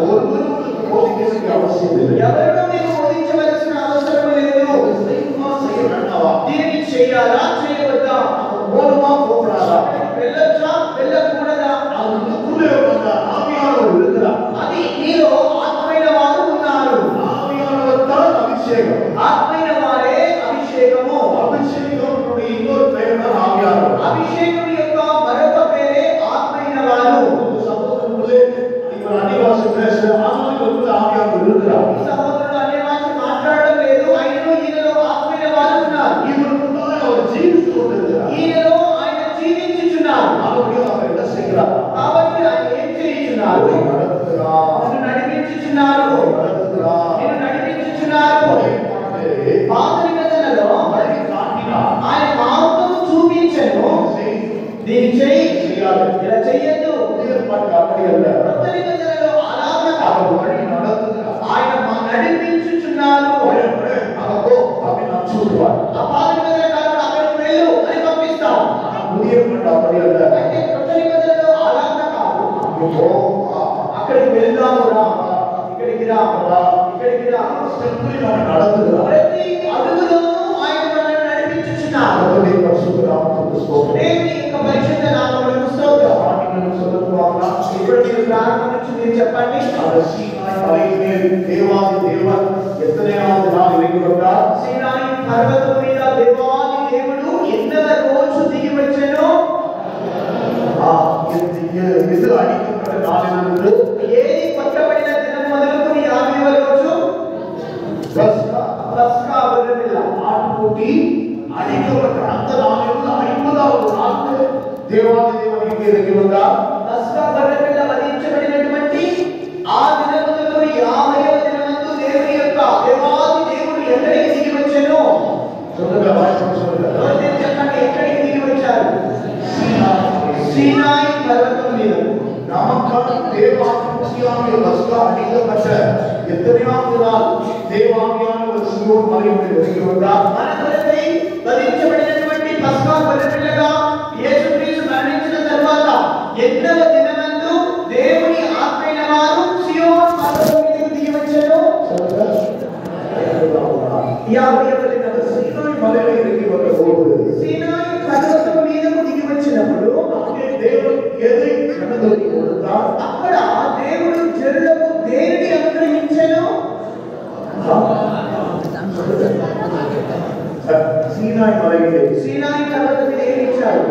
ஒருவரும் உங்களுக்கு போதிக்க வேண்டிய அவசியம் இல்லை. ఎవరినో మీకు బోధించవలసిన అవసరం లేదు. செய்ய வேண்டாமா? దీన్ని చేయాలా చేయవద్దా, போகணுமா போகக்கூடாதா? వెళ్ళొచ్చా వెళ్ళకూడదా, அது உள்ளுக்குள்ளே வந்தா స్టెప్పులు ఆయన నడుపుతున్నారు. ప్రతి అడుగులోనూ ఆయన మనల్ని నడిపించుచున్నారు. దేవుని పరిశుద్ధ నామమునకు స్తోత్రం. దేవుని యొక్క పరిశుద్ధ నామమునకు స్తోత్రం. వాక్యమును చదువువాక ఇప్పుడు మీరు ప్రారంభం నుంచి మీరు చెప్పండి. சீனாய் மலையிலே தேவாதி தேவன் எத்தனையாவது நாள் இறங்கி வந்தார்? సీనాయి పర్వతం మీద దేవాది దేవుడు ఎన్నవ రోజు దిగి వచ్చెనో, இது அடிக்கப்பட்ட நாளிலிருந்து ఏది కొట్టబడిన దినం మొదలుకొని 50వ రోజు పస్కా గొర్రెపిల్ల ஆட்டுக்குட்டி அடிக்கப்பட்ட அந்த நாளிலிருந்து 50வது நாள் தேவாதி தேவன் இங்கே இறங்கி வந்தார். పస్కా గొర్రెపిల్ల వధించబడినటువంటి ఆ దినం మొదలుకొని 50వ దినమందు దేవుని యొక్క దేవాది దేవుడు ఎక్కడికి దిగి వచ్చెనో, சொல்லுங்க, வாய்ப்பு சொல்லுங்க. ఎవరు చెప్పండి, ఎక్కడికి దిగి వచ్చారు? సీనాయి పర్వతం మీద. நமக்கான தேவாதியாகிய பஸ்கா அடிக்கப்பட்ட எத்தனையாவது நாள் தேவாதியானவர் சீயோன் மலை மேல் இறங்கி வந்தார். మన కొరకై వధించబడినటువంటి పస్కా గొర్రెపిల్లగా యేసుక్రీస్తు మరణించిన తరువాత ఎన్నవ దినమందు దేవుని ఆత్మైన వారు సీయోను పర్వతం మీదకు దిగి వచ్చారు? 50వ దినం. சீயோன் மலையில் இறங்கி வந்தபோது సీనాయి పర్వతం మీదకు దిగి వచ్చినప్పుడు அங்கே தேவன் எதை ஜனங்களுக்கு கொடுத்தார்? అక్కడ దేవుడు జనులకు దేనిని అనుగ్రహించెను? சீனாய் மலையிலே సీనాయి పర్వతం మీద ఏమి ఇచ్చారు?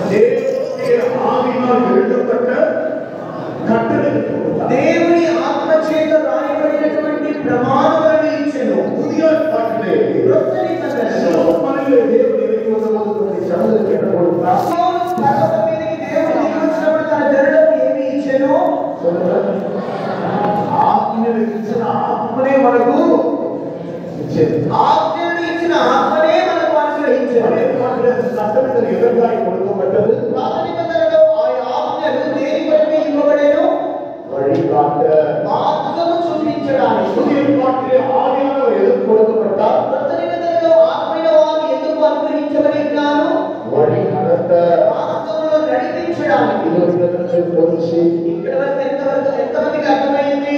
தேவனுடைய ஆவியினால் எழுதப்பட்ட கட்டளைகளை கொடுத்தார். దేవుని ఆత్మ చేత రాయబడినటువంటి ప్రమాణాలను ఇచ్చెను. புதிய ஏற்பாட்டிலே క్రొత్త నిబంధనలో சீயோன் மலையிலே தேவன் இறங்கி வந்தபோது தன்னுடைய ஜனங்களுக்கு என்ன கொடுத்தார்? సీయోను పర్వతం మీదకి దేవుడు దిగి వచ్చినప్పుడు తన జనులకు ఏమి ఇచ్చెను? ఆజ్ఞలు ఇచ్చిన ఆత్మనే మనకు ఇచ్చేది. ఆజ్ఞలు ఇచ్చిన ఆత్మనే మనకు అనుగ్రహించెను. சட்டங்கள் எதற்காக கொடுக்கப்பட்டது? పాత నిబంధనలో ఆ ఆజ్ఞలు దేని కొరకు ఇవ్వబడెను? வழிகாட்ட. మార్గము చూపించడానికి. புதிய ஏற்பாட்டிலே ஆவியானவர் எதற்கு கொடுக்கப்பட்டார்? కొత్త నిబంధనలో ఆత్మైన వారు ఎందుకు అనుగ్రహించబడి ఉన్నారు? வழி நடத்த. మార్గంలో నడిపించడానికి. இது ஒரு இடத்தில் பொருச்சி. ఇక్కడ వరకు ఎంతమందికి అర్థమైంది?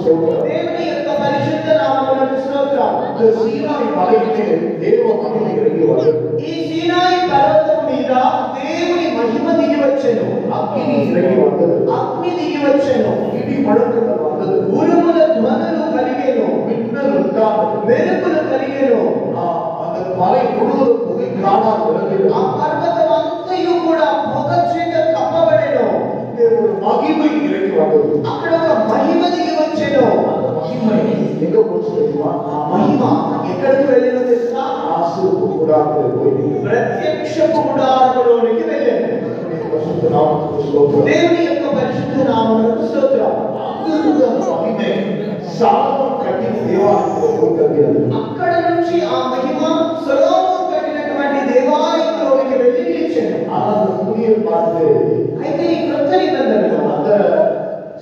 சொல்லுங்க. దేవుని యొక్క పరిశుద్ధ నామమునకు స్తోత్రం. சீனாய் மலையிலே தேவ மகிமை இறங்கி வந்தது. ఈ సీనాయి పర్వతం మీద దేవుని మహిమ దిగి వచ్చెను. அக்கினி இறங்கி வந்தது. అగ్ని దిగి వచ్చెను. இடி முழக்கங்கள் வந்தது. ఉరుముల ధ్వనులు కలిగెను. மின்னல் உண்டானது. మెరుపులు కలిగెను. அந்த மலை முழுவதும் புகை காணால் ఆ விளங்கியது. పర్వతం అంతయు కూడా పొగ చేత కప్పబడెను. இங்கே ஒரு மகிமை இறங்கி வந்தது. అక్కడ ఒక మహిమ దిగి వచ్చెను. அந்த மகிமை எங்க போச்சு தெரியுமா? ఆ మహిమ ఎక్కడికి వెళ్ళినో తెలుసా? ஆசீர்வாத கூடாரத்தில் போய் ప్రత్యక్ష గుడారములోనికి వెళ్ళెను. பரிசுத்த நாமத்துக்கு ஸ்தோத்திரம். దేవుని యొక్క పరిశుద్ధ నామమునకు స్తోత్రం. அங்கிருந்து அந்த மகிமை சாலமோன் கட்டின தேவாலயத்தில் போய் தங்கியது. అక్కడ నుంచి ఆ మహిమ సొలొమోను కట్టినటువంటి దేవాలయంలోనికి వెళ్ళి నిలిచెను. ஆனால் அந்த புதிய பாட்டு అయితే ఈ క్రొత్త నిబంధనలో அந்த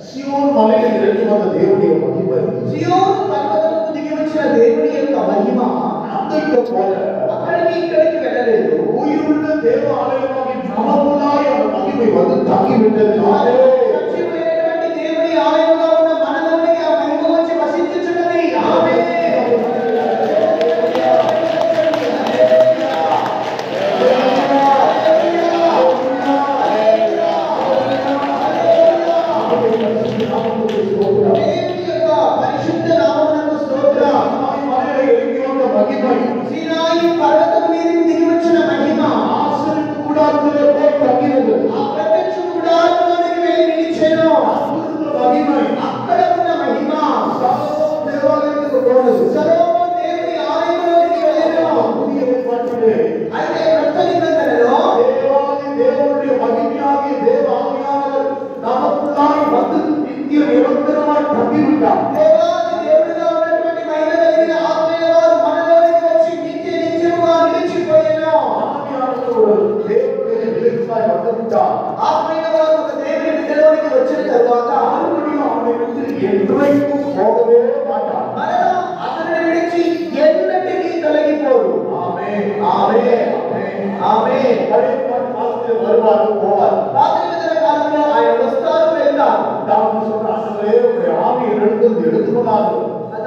சீயோன் மலையில் இறங்கி வந்த தேவனுடைய மகிமை సీయోను పర్వతముకు దిగి వచ్చిన దేవుని యొక్క మహిమ அங்கிட்ட போல అక్కడికి ఇక్కడికి వెళ్ళలేదు. உயிருள்ள தேவாலயமாகி நமக்குள்ளாய் அந்த மகிமை வந்து தங்கிவிட்டது. సజీవమైనటువంటి దేవుని ఆలయంగా ఉన్న మనలోనికి ఆ మహిమ వచ్చి వసించుచున్నది. ఆమేన్. దేవుని యొక్క పరిశుద్ధ నామమునకు స్తోత్రం. மலையில் இறங்கி வந்த மகிமை సీనాయి పర్వతం మీదకి దిగి వచ్చిన మహిమ ஆசிரியர் கூடாரத்திலே போய் தங்கினது. ఆ ప్రత్యక్ష గుడారములోనికి వెళ్ళి నిలిచెను. அங்கிருந்த மகிமை అక్కడ ఉన్న మహిమ சாலமோன் தேவாலயத்துக்கு போனது. సొలొమోను దేవుని ఆలయంలోనికి వెళ్ళెను. புதிய ஏற்பாட்டிலே అయితే క్రొత్త నిబంధనలో தேவாதி தேவனுடைய மகிமையாகிய தேவாவியானவர் நமக்குள்ளாய் வந்து நித்திய நிரந்தரமாய் தங்கிவிட்டார். దేవాది దేవుడిగా ఉన్నటువంటి మహిమ కలిగిన ఆత్మీయ వారు మనలోనికి వచ్చి నిత్య నిత్యముగా నిలిచిపోయెను. ஆவியானவர் ஒரு தேவனுடைய விளக்காய் வந்துவிட்டார். ఆత్మీయ వారు ఒక దేవుని విధంలోనికి వచ్చిన తరువాత மறுபடியும் அவனை விட்டு என்றைக்கும் போகவே மாட்டார். మరలా ఆమేన్ ఆమేన్. పరిపూర్ణ కాలத்தில் வருவார் போவார். పాత్రికల కాలంలో ఆయన వస్తారు వెళ్తారు. దావీదు சொன்ன ஆண்டவரே உம்முடைய ஆவியை எடுத்துக்கொள்ளாது.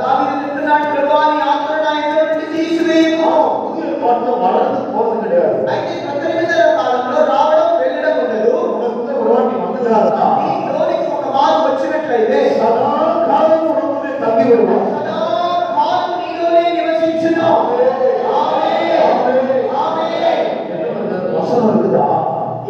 దావీదు చెప్తున్నాడు ప్రభువా నీ ఆత్మను నా యందు నుండి తీసివేయము. புதிய ஏற்பாட்டில் வளர்ந்து போறது கிடையாது. అయితే కొత్త నిబంధన కాలంలో రావడం వెళ్ళడం ఉండదు. உனக்குள்ள ஒரு வாட்டி வந்துட்டாருன்னா నీ లోనికి ఒక మారు వచ్చినట్లయితే சதா காலம் உனக்குள்ளே தங்கி விடுவார். సదా కాలం నీలోనే నివసించును. ఆమేన్ ఆమేన్. வசனம் இருக்குதா?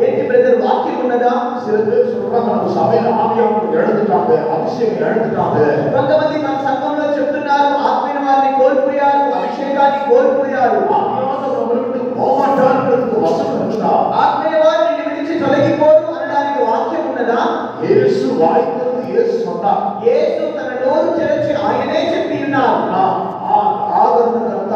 ఏంటి బ్రదర్ వాక్యం ఉన్నదా? சில பேர் சொல்றாங்க நம்ம சபையில ஆவியானவர் இழந்துட்டாங்க, அபிஷேகம் இழந்துட்டாங்க. కొంతమంది మన సంఘంలో చెప్తున్నారు ఆత్మీయ వారిని కోల్పోయారు, అభిషేకాన్ని కోల్పోయారు. ஆவியானவர் விட்டு போமாட்டார்ன்றதுக்கு வசனம் இருக்குதா? ఆత్మీయ వారిని విడిచి తొలగిపోరు అనడానికి వాక్యం ఉన్నదా? இயேசு வாய்த்தது இயேசு சொன்னார். యేసు తన నోరు తెరచి ఆయనే చెప్పి ఉన్నారు. ஆதரணகர்த்த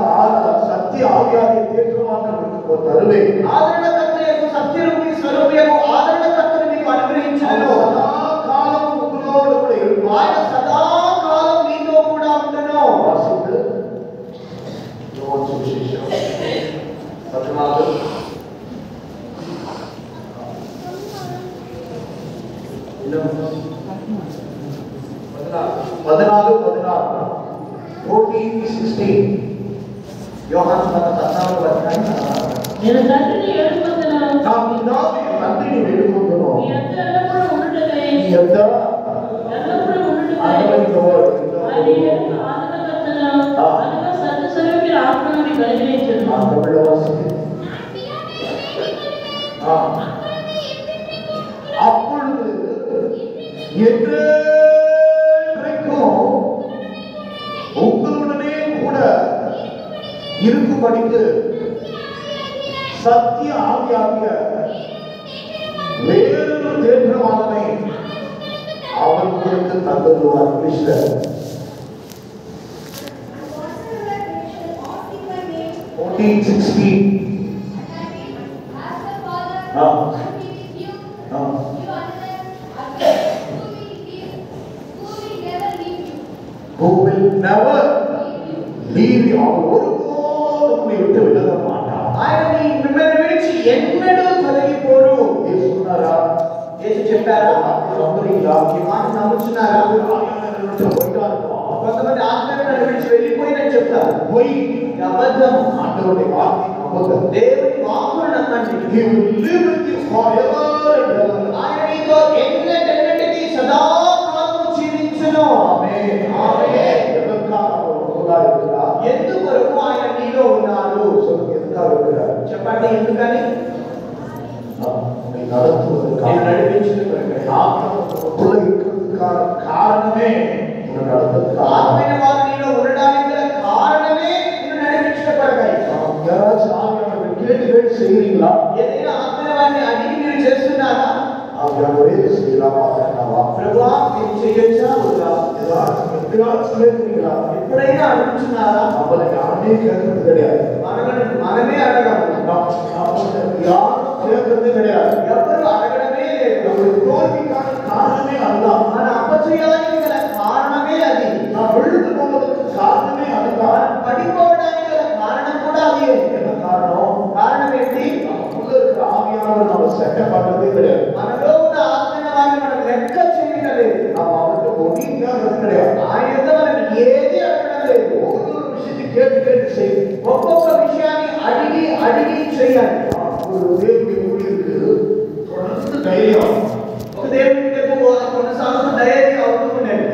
சத்திய ஆவியாரை தேற்றவானவருக்கு தருவேன். ఆదరణకర్తయకు సత్యరూపి స్వరూపయము ఆదరణకర్తను మీకు అనుగ్రహించును. சதாகாலம் உங்களோடு கூட இருப்பார். ఆయన సదాకాలం మీతో కూడా ఉండును. வாசித்து யோவான் சுவிசேஷம் 14 14:16 యోహాను 14వ అధ్యాయం. నేను తండ్రిని ఏడుకొందును. నా పితావి తండ్రిని వేడుకొందును. మీ యొద్ద ఎల్లప్పుడూ ఉండుటకై. నీ యొద్ద ఎల్లప్పుడూ ఉండుటకై. ఆయన ఏడుపు ఆదరణకర్తను, అనగా సత్యస్వరూపి ఆత్మను మీకు అనుగ్రహించును. அப்பொழுது என்றைக்கும் உங்களுடனே கூட இருக்கும்படிக்கு சத்திய ஆவியாகிய வேறொரு தேற்றவாளனை அவர் உங்களுக்கு தந்துடுவார். இங்கிலீஷ்ல 14:16 who will never leave you. அவர் ஒருபோதும் உன்னை விட்டு விலக மாட்டார். ఆయన మిమ్మల్ని విడిచి ఎన్నడూ తొలగిపోరు. యేసు சொன்னாரா? యేసు చెప్పారా? నమ్ముறீங்களா? ఈ మాట నమ్ముచున్నారా? కొంతమంది ఆత్మను విడిచి వెళ్ళిపోయినని చెప్తారు. పోయి అబద్ధం. ఆండవరుடைய వాక్యం నమ్మొద్దు. దేవుని వాక్కును నమ్మండి. He will live with you forever and ever. ఆయన నీతో ఎన్నటెన్నటికీ సదాకాలము జీవించును. ఆమేన్ ఆమేన్. ఎదకాల ఒక్కగా இருக்குறா. ఎందుకొరకు ఆయన నీలో ఉన్నారు? சொல்லுங்க எதுக்காக இருக்குறா? చెప్పండి ఎందుకని? நீ நடத்துவதற்காக, నేను నడిపించుటకు. ஆத்மக்குள்ள இருக்கிறதுக்கான காரணமே உன்னை நடத்துவதற்காக. ఆత్మీయ వారు నీలో ఉండడానికి గల కారణమే నిన్ను నడిపించుటకొరకై. யாராச்சும் ஆவியானவரை கேட்டு கேட்டு செய்றீங்களா? ఏదైనా ఆత్మీయ వారిని అడిగి మీరు చేస్తున్నారా? ஆவியானவரே செய்யலாமா வேண்டாமா? ప్రభువా నేను చేయొచ్చా వద్దా? எப்பயாச்சும் கேட்கிறீங்களா? ఎప్పుడైనా అడుగుతున్నారా? நம்மளை யாருமே கேட்கறது கிடையாது. మనమే అడగము. யாரும் கேட்கறதே கிடையாது. ఎవరు అడగడమే లేదు. நம்முடைய தோல்விக்கான காரணமே அதுதான். మన అపజయానికి గల కారణమే అది. நான் விழுந்து போவதற்கு காரணமே அதுதான். పడిపోవడానికి గల కారణం కూడా అది. என்ன காரணம்? కారణం ఏంటి? நமக்குள்ள இருக்கிற ஆவியானவர் நம்ம செட்டப் பண்றதே கிடையாது. మనలో ఉన్న ఆత్మీయ వారిని మనం లెక్క చేయలేదు. நம்ம அவருக்கு ஒன்றையும் கேட்கறது கிடையாது. ఆయన యొక్క మనం ఏది అడగడం లేదు. ஒவ்வொரு விஷயத்தை கேட்டு கேட்டு செய்யும். ఒక్కొక్క విషయాన్ని అడిగి అడిగి చేయాలి. ஒரு தேவனுடைய ஊழியருக்கு தொடர்ந்து தைரியம். ఒక దేవుని కొన్నిసార్లు డైరీ అవుతూ ఉండేది.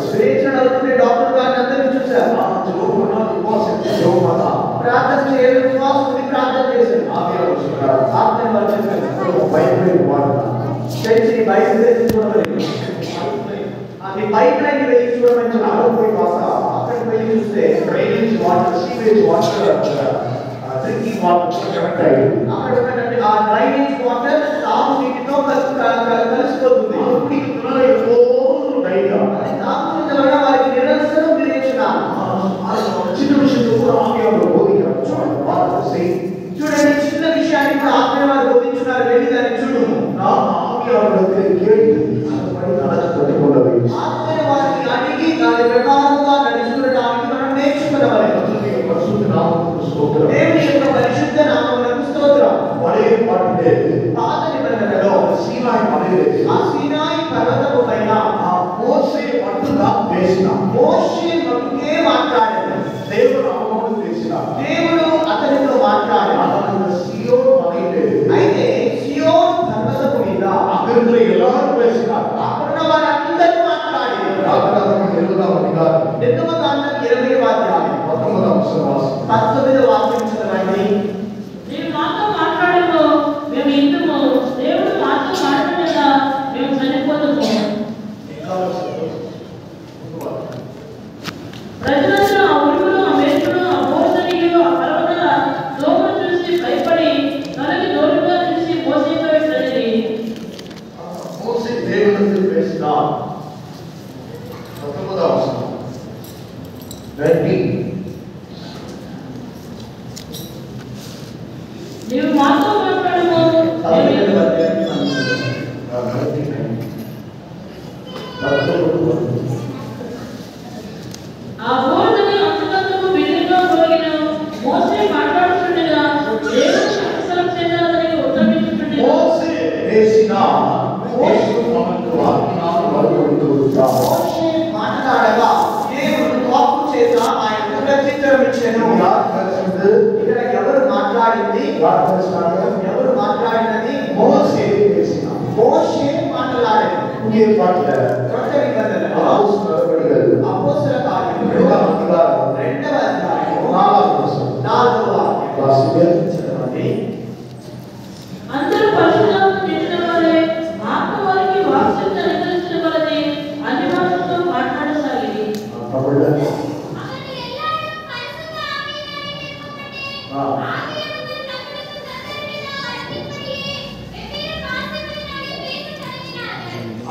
స్వేచ్ఛను అవుతుండే డాక్టర్ గారిని అందరినీ చూశారు. ప్రార్థన చేయలేదు, విశ్వాసం ఉండి ప్రార్థన చేశారు. ఆత్మీయ వారు చెప్పారు చర్చి బైబిల్ తెరిచి చూడమని, అది పైప్ లైన్ వెళ్ళి చూడమని చెప్పారు. అక్కడికి వెళ్ళి చూస్తే drainage water, sewage water, drinking water connect అయ్యింది. అక్కడ ఉన్నటువంటి ఆ డ్రైనేజ్ వాటర్ తాగునీటితో కలిసిపోతుంది. అది తాగునీటి వలన వారికి నిరంతరం విరేచనాలు. చిన్న విషయంలో కూడా ఆవియానవరు బోధించారు. చూడండి, చిన్న విషయాన్ని కూడా ఆత్మీయ వారు బోధించున్నారు. వెళ్ళి దాన్ని చూడు. ఆవియానవరికి కేட்டு அதுபடி நடக்க கற்றுக்கொள்ளவே. ఆత్మీయ వారిని అడిగి దాని ప్రకారంగా నడుచుకోవడానికి మనం నేర్చుకోవాలి. పరిశుద్ధ నామమునకు పాత నిబంధనలో సీనాయి మలైలో ఆ సీనాయి పర్వతపు పైన ఆ మోసే మట్టుగా వేసిన మోషే మట్టుకే మాట్లాడాడు. దేవుడు అవమానం చేసిన దేవుడు అతనితో మాట్లాడాడు. అతను సియోన్ మలైలో అయితే సియోన్ పర్వతపు మీద అక్కడ எல்லாரும் பேசினார். అక్కడ వారందరూ మాట్లాడారు. రాజరాజు 20వ అధికారం 2వ కాండం 20వ అధ్యాయం 19వ వచనం 19వ వాక్యం చదవండి. నీవు మాతో మాట్లాడము, మేము ఇందుము. దేవుడు మాతో మాట్లాడగా మేము చనిపోదుము. ప్రజలందరూ ఆ ఉరుములు, ఆ మెరుపులు, ఆ బోధనలు, ఆ పర్వతాల దోమలు చూసి భయపడి తలకి దూరంగా చూసి మోసేతో ఇట్లనిరి. మోసే దేవునితో பேசினார். 19వ వచనం రండి నీవు మాతో మాట్లాడము, మేము ఆ బోధని అంతకంతకు బిల్లుగా పోగిన మోసే మాట్లాడుతుండగా దేవుడు అక్షరం చేత అతనికి ఉత్తమించుచుండెను. మోసే பேசினார். தேவன் அவனுக்கு வாக்கினால் மறுமொழிந்தார். మోషే మాట్లాడగా దేవుడు వాక్కు చేత ఆయనకు ప్రత్యుత్తరం ఇచ్చెను. யார் பேசுறது? ఇక్కడ ఎవరు మాట్లాడింది? யார் பேசுறாங்க? ఎవరు మాట్లాడినది? మోసే பேசினார். మోషే మాట్లాడాడు. புதிய பாட்டுல కొత్త నిబంధనలో அப்போஸ்தலர்கள் అపోస్తల కార్యములు 2వ అధ్యాయం 2వ అధ్యాయం 4వ వచనం 4వ వాక్యం వాసిక చదవండి. అందరూ పరిశుద్ధాత్మ నిండిన వారే ఆత్మ వారికి వాక్శక్తి అనుగ్రహించిన కొలది అన్ని భాషలతో మాట్లాడసాగిరి. తమిళ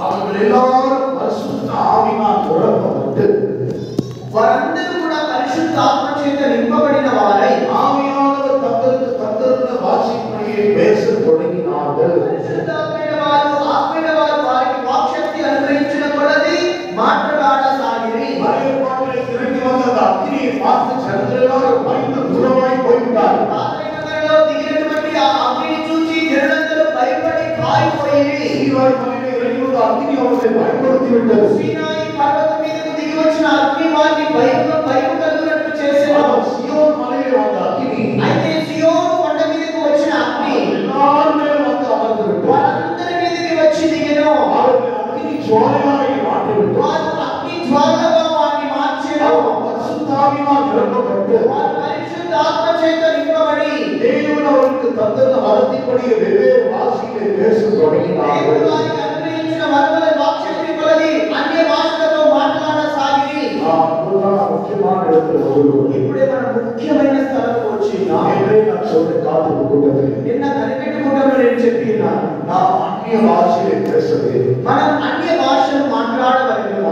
அவர்கள் எல்லாரும் பரிசுத்த ஆவியினால் நிரப்பப்பட்டு వారందరూ కూడా పరిశుద్ధాత్మ చేత నింపబడిన వారై ஆவியானவர் தங்களுக்கு தந்திருந்த வாசிப்படியே பேசத் தொடங்கினார்கள். పరిశుద్ధాత్మైన వారు ఆత్మైన వారు వారికి వాక్శక్తి అనుగ్రహించిన కొలది మాట్లాడసాగిరి. பழைய பாட்டிலே திரட்டி வந்த அந்த அக்கினியை பார்த்து ஜனங்கள் எல்லாரும் பயந்து தூரமாய் போய்விட்டார்கள். పాత నిబంధనలో దిగినటువంటి ఆ అగ్నిని చూసి జనులందరూ భయపడి పారిపోయిరి. சீனாய் மலையிலே இறங்கி வந்த அக்கினி அவர்களை பயன்படுத்தி விட்டது. సీనాయి పర్వతం మీదకు దిగి వచ్చిన అగ్ని వారిని భయం కలుగునట్లు చేసెను. సియోన్ మலையிலே வந்த అగ్ని అయితే సియోను కొండ మీదకు వచ్చిన అగ్ని எல்லாரும் மேல் வந்து அமர்ந்து விட்டது. వారందరి మీదకి వచ్చి దిగెను. அவர்கள் அக்கினி ஜுவாலையாய் மாற்றி விட்டது. వారు అగ్ని జ్వాలగా వారిని మార్చెను. பரிசுத்தாவியினால் நிரப்பப்பட்டு వారు పరిశుద్ధాత్మ చేత నింపబడి தேவன் அவருக்கு தந்திருந்த வரத்தின்படியே வெவ்வேறு வாசியிலே பேசத் దేవుడు தொடங்கினார்கள். వారికి అనుగ్రహించిన వరముల వాక్శక్తి కొలది అన్య భాషలతో మాట్లాడసాగిరి. அதுதான் முக்கியமான இடத்துல வருவோம். ఇప్పుడే మన ముఖ్యమైన స్థలంలో వచ్చిందా? நேற்றே நான் சொன்ன காத்திருப்பு கூட்டத்தில் నిన్న కనిపెట్టుకుంటామని నేను చెప్పినాను. நாம் அந்நிய பாஷையை பேசுறது మనం అన్య భాషలు మాట్లాడవలెను.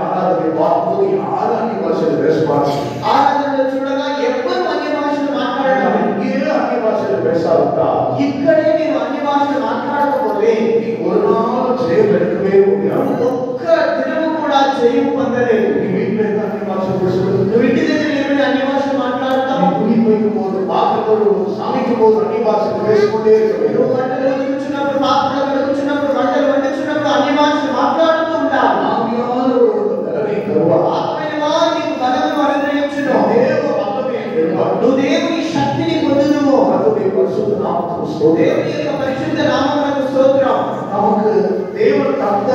ஆராதனை பார்க்கும்போது யாரும் அந்நிய பாஷையில் பேசுவாங்க. ఆరాధనలో చూడగా ఎవ్వరు అన్య భాషలు మాట్లాడడం இங்கே அந்நிய பாஷையில் பேசாவிட்டா ఇక్కడే మీరు అన్య భాషలు మాట్లాడకపోతే நீ ஒரு நாள் ஜெயம் எடுக்கவே முடியாது. ఒక్క దినము కూడా జయం పొందలేవు. நீ வீட்டில் இருந்து அந்நிய பாஷை பேசுறது, నువ్వు ఇంటి దగ్గర ఏమైనా అన్య భాషలు நீ మాట్లాడతావు? துணி துவைக்கும் போது பாத்திரம் சமைக்கும் போது அந்நிய பாஷையில் பேசிக்கொண்டே இருக்க నువ్వు வேண்டும். వంటలు వండుచున్నప్పుడు, పాత్రలు కడుగుచున్నప్పుడు, వంటలు వండుచున్నప్పుడు అన్య భాషలు మాట్లాడుతూ ఉండాలి. ஆவியான ஒரு நிலைமை தருவார். ఆత్మైన వారు నీకు బలమును అనుగ్రహించును. தேவ வல்லமையை தருவார். నువ్వు దేవుని శక్తిని పొందుదువు. கர்த்தருடைய பரிசுத்த நாமத்துக்கு ஸ்தோத்திரம். దేవుని యొక్క పరిశుద్ధ నామమునకు స్తోత్రం. நமக்கு தேவன் தந்த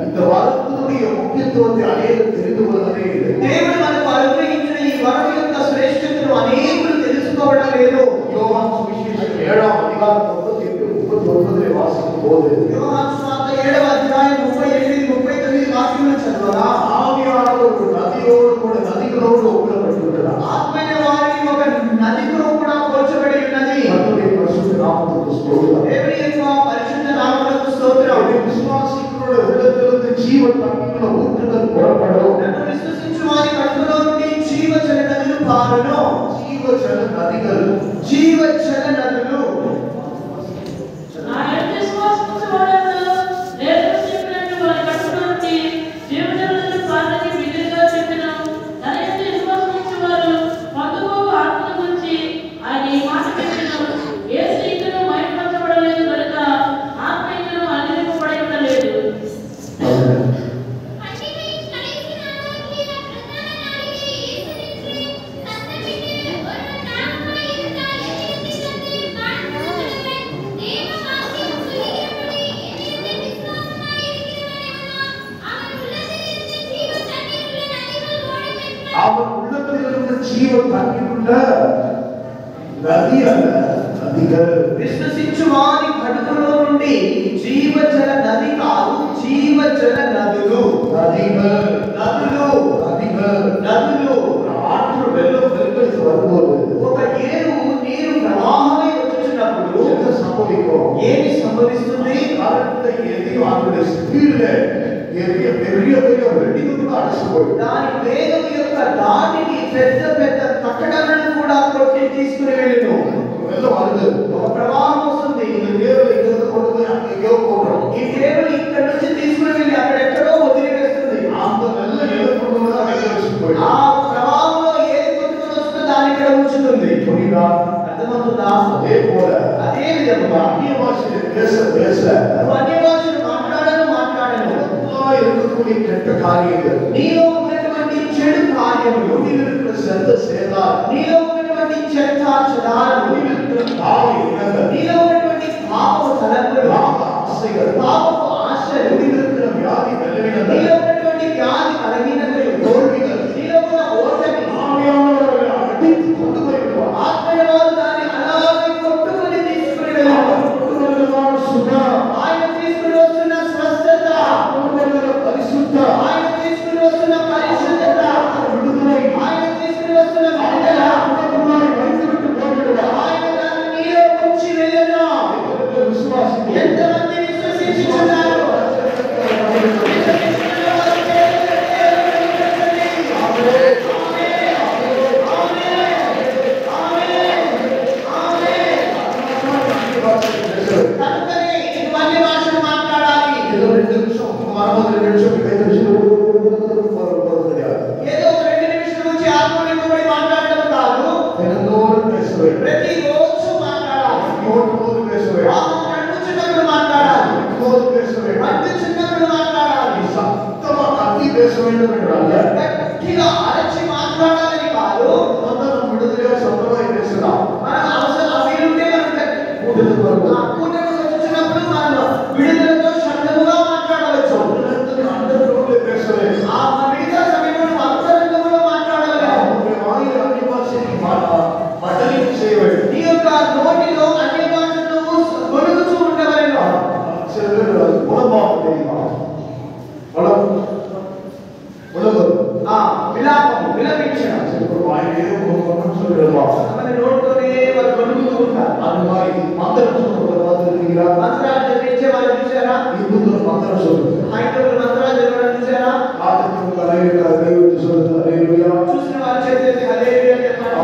இந்த வரத்தினுடைய முக்கியத்துவத்தை அநேகர் தெரிந்து கொள்வதே இல்லை. దేవుడు మనకు అనుగ్రహించిన ఈ వరం యొక్క శ్రేష్ఠతను అనేకులు తెలుసుకోవడం లేదు. யோவான் சுவிசேஷம் 7వ அதிகாரம் 38-39 வாசிக்கும் போது యోహాను సువార్త 7వ అధ్యాయం 38-39 వాక్యములు చదవగా ஆவியானவர் ஒரு நதியோடு கூட நதிகளோடு ஒப்பிடப்பட்டிருக்கிறார். ఆత్మైన వారిని ఒక నదితో కూడా పోల్చబడి ఉన్నది. கர்த்தருடைய பரிசுத்த நாமத்துக்கு ஸ்தோத்திரம். దేవుని యొక్క పరిశుద్ధ నామమునకు స్తోత్రం. விசுவாசிகளுடைய உள்ளத்திலிருந்து ஜீவ தண்ணீருள்ள ஊற்றுகள் புறப்படும். నన్ను విశ్వసించు వారి కడుపులో నుండి జీవజల నదులు పారును. జీవజల నదిகள் జీవజల నదులు నా యందు విశ్వాసముంచు వారెవరో లేఖనం చెప్పినట్టు వారి కడుపులో నుండి జీవజలములు పారని బిడ్డగా చెప్పెను. తన యందు విశ్వాసముంచు వారు పొందుకోవు ఆత్మను గురించి ఆయన ఈ మాట చెప్పెను. యేసు ఇంకనూ మహిమపరచబడలేదు కనుక జీవ తగ్గిపుల్ల నది అన్న నదిகள் విశ్వసించు వారి కడుపులో నుండి జీవజల నది కాదు, జీవజల నదులు. నదులు ఆற்று வெள்ளம் பெருக்கெடுத்து வரும்போது ఒక ఏరు నీరు ప్రవాహమై వచ్చుచున్నప్పుడు ఏమి సంభవిస్తుంది? కరెంట్ ఏది ఆనుడే స్పీడ్ ఏరియా పెరియ వెల్డింగ్ అడసిపోయి దాని వేగం యొక్క దాటిని పెద్ద పెద్ద కట్టడాలను కూడా కొట్టి తీసుకుని వెళ్ళను. వెల్లం வருது, ఒక ప్రవాహం వస్తుంది. ఈ ఏరు ఇక్కడ కొట్టు పోయి అక్కడికే పోతారు. ఈ ఏరు ఇక్కడ నుంచి తీసుకుని వెళ్ళి అక్కడ ఎక్కడో వదిలివేస్తుంది. అంత వెల్లం ఎదుర్కొంటున్నా వెళ్ళిపోయి ఆ ప్రవాహంలో ఏది కొట్టుకొని వస్తుందో దాని ఇక్కడ ఉంచుతుంది. అర్థమవుతుందా? అదే విధముగా అన్య భాషలు దేశ అన్య భాషలు మాట్లాడను இருக்கக்கூடிய கெட்ட காரியங்கள், నీలో ఉన్నటువంటి చెడు కార్యములు, இருக்கிற செத்த சேதா, నీలో ఉన్నటువంటి చెత్త చెదారము, இருக்கிற பாவ எண்ணங்கள், నీలో ఉన్నటువంటి పాపపు తలంపులు, பாவ ஆசைகள், పాపపు ఆశలు, இருக்கிற வியாதி பலவீனங்கள், నీలో ఉన్నటువంటి వ్యాధి బలహీనతలు, தோல்விகள், నీలో ఉన్న ఓటమి, ஆவியானவரை அடித்து கொண்டு போய் விடுவார். ఆత్మయవారు దాన్ని అలాగే కొట్టుకొని తీసుకుని వెళ్ళారు. ఆయన తీసుకుని వస్తున్న స్వస్థత, పరిశుద్ధ, ఆయన తీసుకుని వస్తున్న పరిశుద్ధత, విడుదలై, ఆయన తీసుకుని వస్తున్న విడుదల, வைத்துவிட்டு போய்விடுவார். ఆయన దాన్ని నీలో ఉంచి వెళ్ళను. విశ్వాసం ఎంతమంది విశ్వసించుచున్నారు? కనుకనే ఇటువంటి భాషను మాట్లాడాలి. ఏదో 2 నిమిషం మనము 2 నిమిషం 5 నిమిషాలు ఏదో 2 నిమిషాల నుంచి ఆత్మనిర్భరమై మాట్లాడడం కాదు. ప్రతిరోజు మాట్లాడాలి. నడుచున్నప్పుడు మాట్లాడాలి. వండుచున్నప్పుడు మాట్లాడాలి. గట్టిగా అరచి మాట్లాడాలని కాదు. మన అవసరం వీలుంటే మనం కూటమి వచ్చినప్పుడు మనం విడుదలతో శబ్దముగా మాట్లాడవచ్చు. ఆ మిగతా సమయంలో అంతరంగంలో మాట్లాడగలము. నీ యొక్క నోటిలో అన్య భాషను గొలుగుతూ ఉండవలెను. విలాపము, విలపించడం. మన నోటితోనే వాళ్ళు గొలుగుతూ ఉంటారు. మంత్రాలు జపించే వాళ్ళు చూసారా? హైందవులు మంత్రాలు చదవడం చూసారా? చూసిన వాళ్ళు చేసేది హల్లెలూయా చెప్పండి.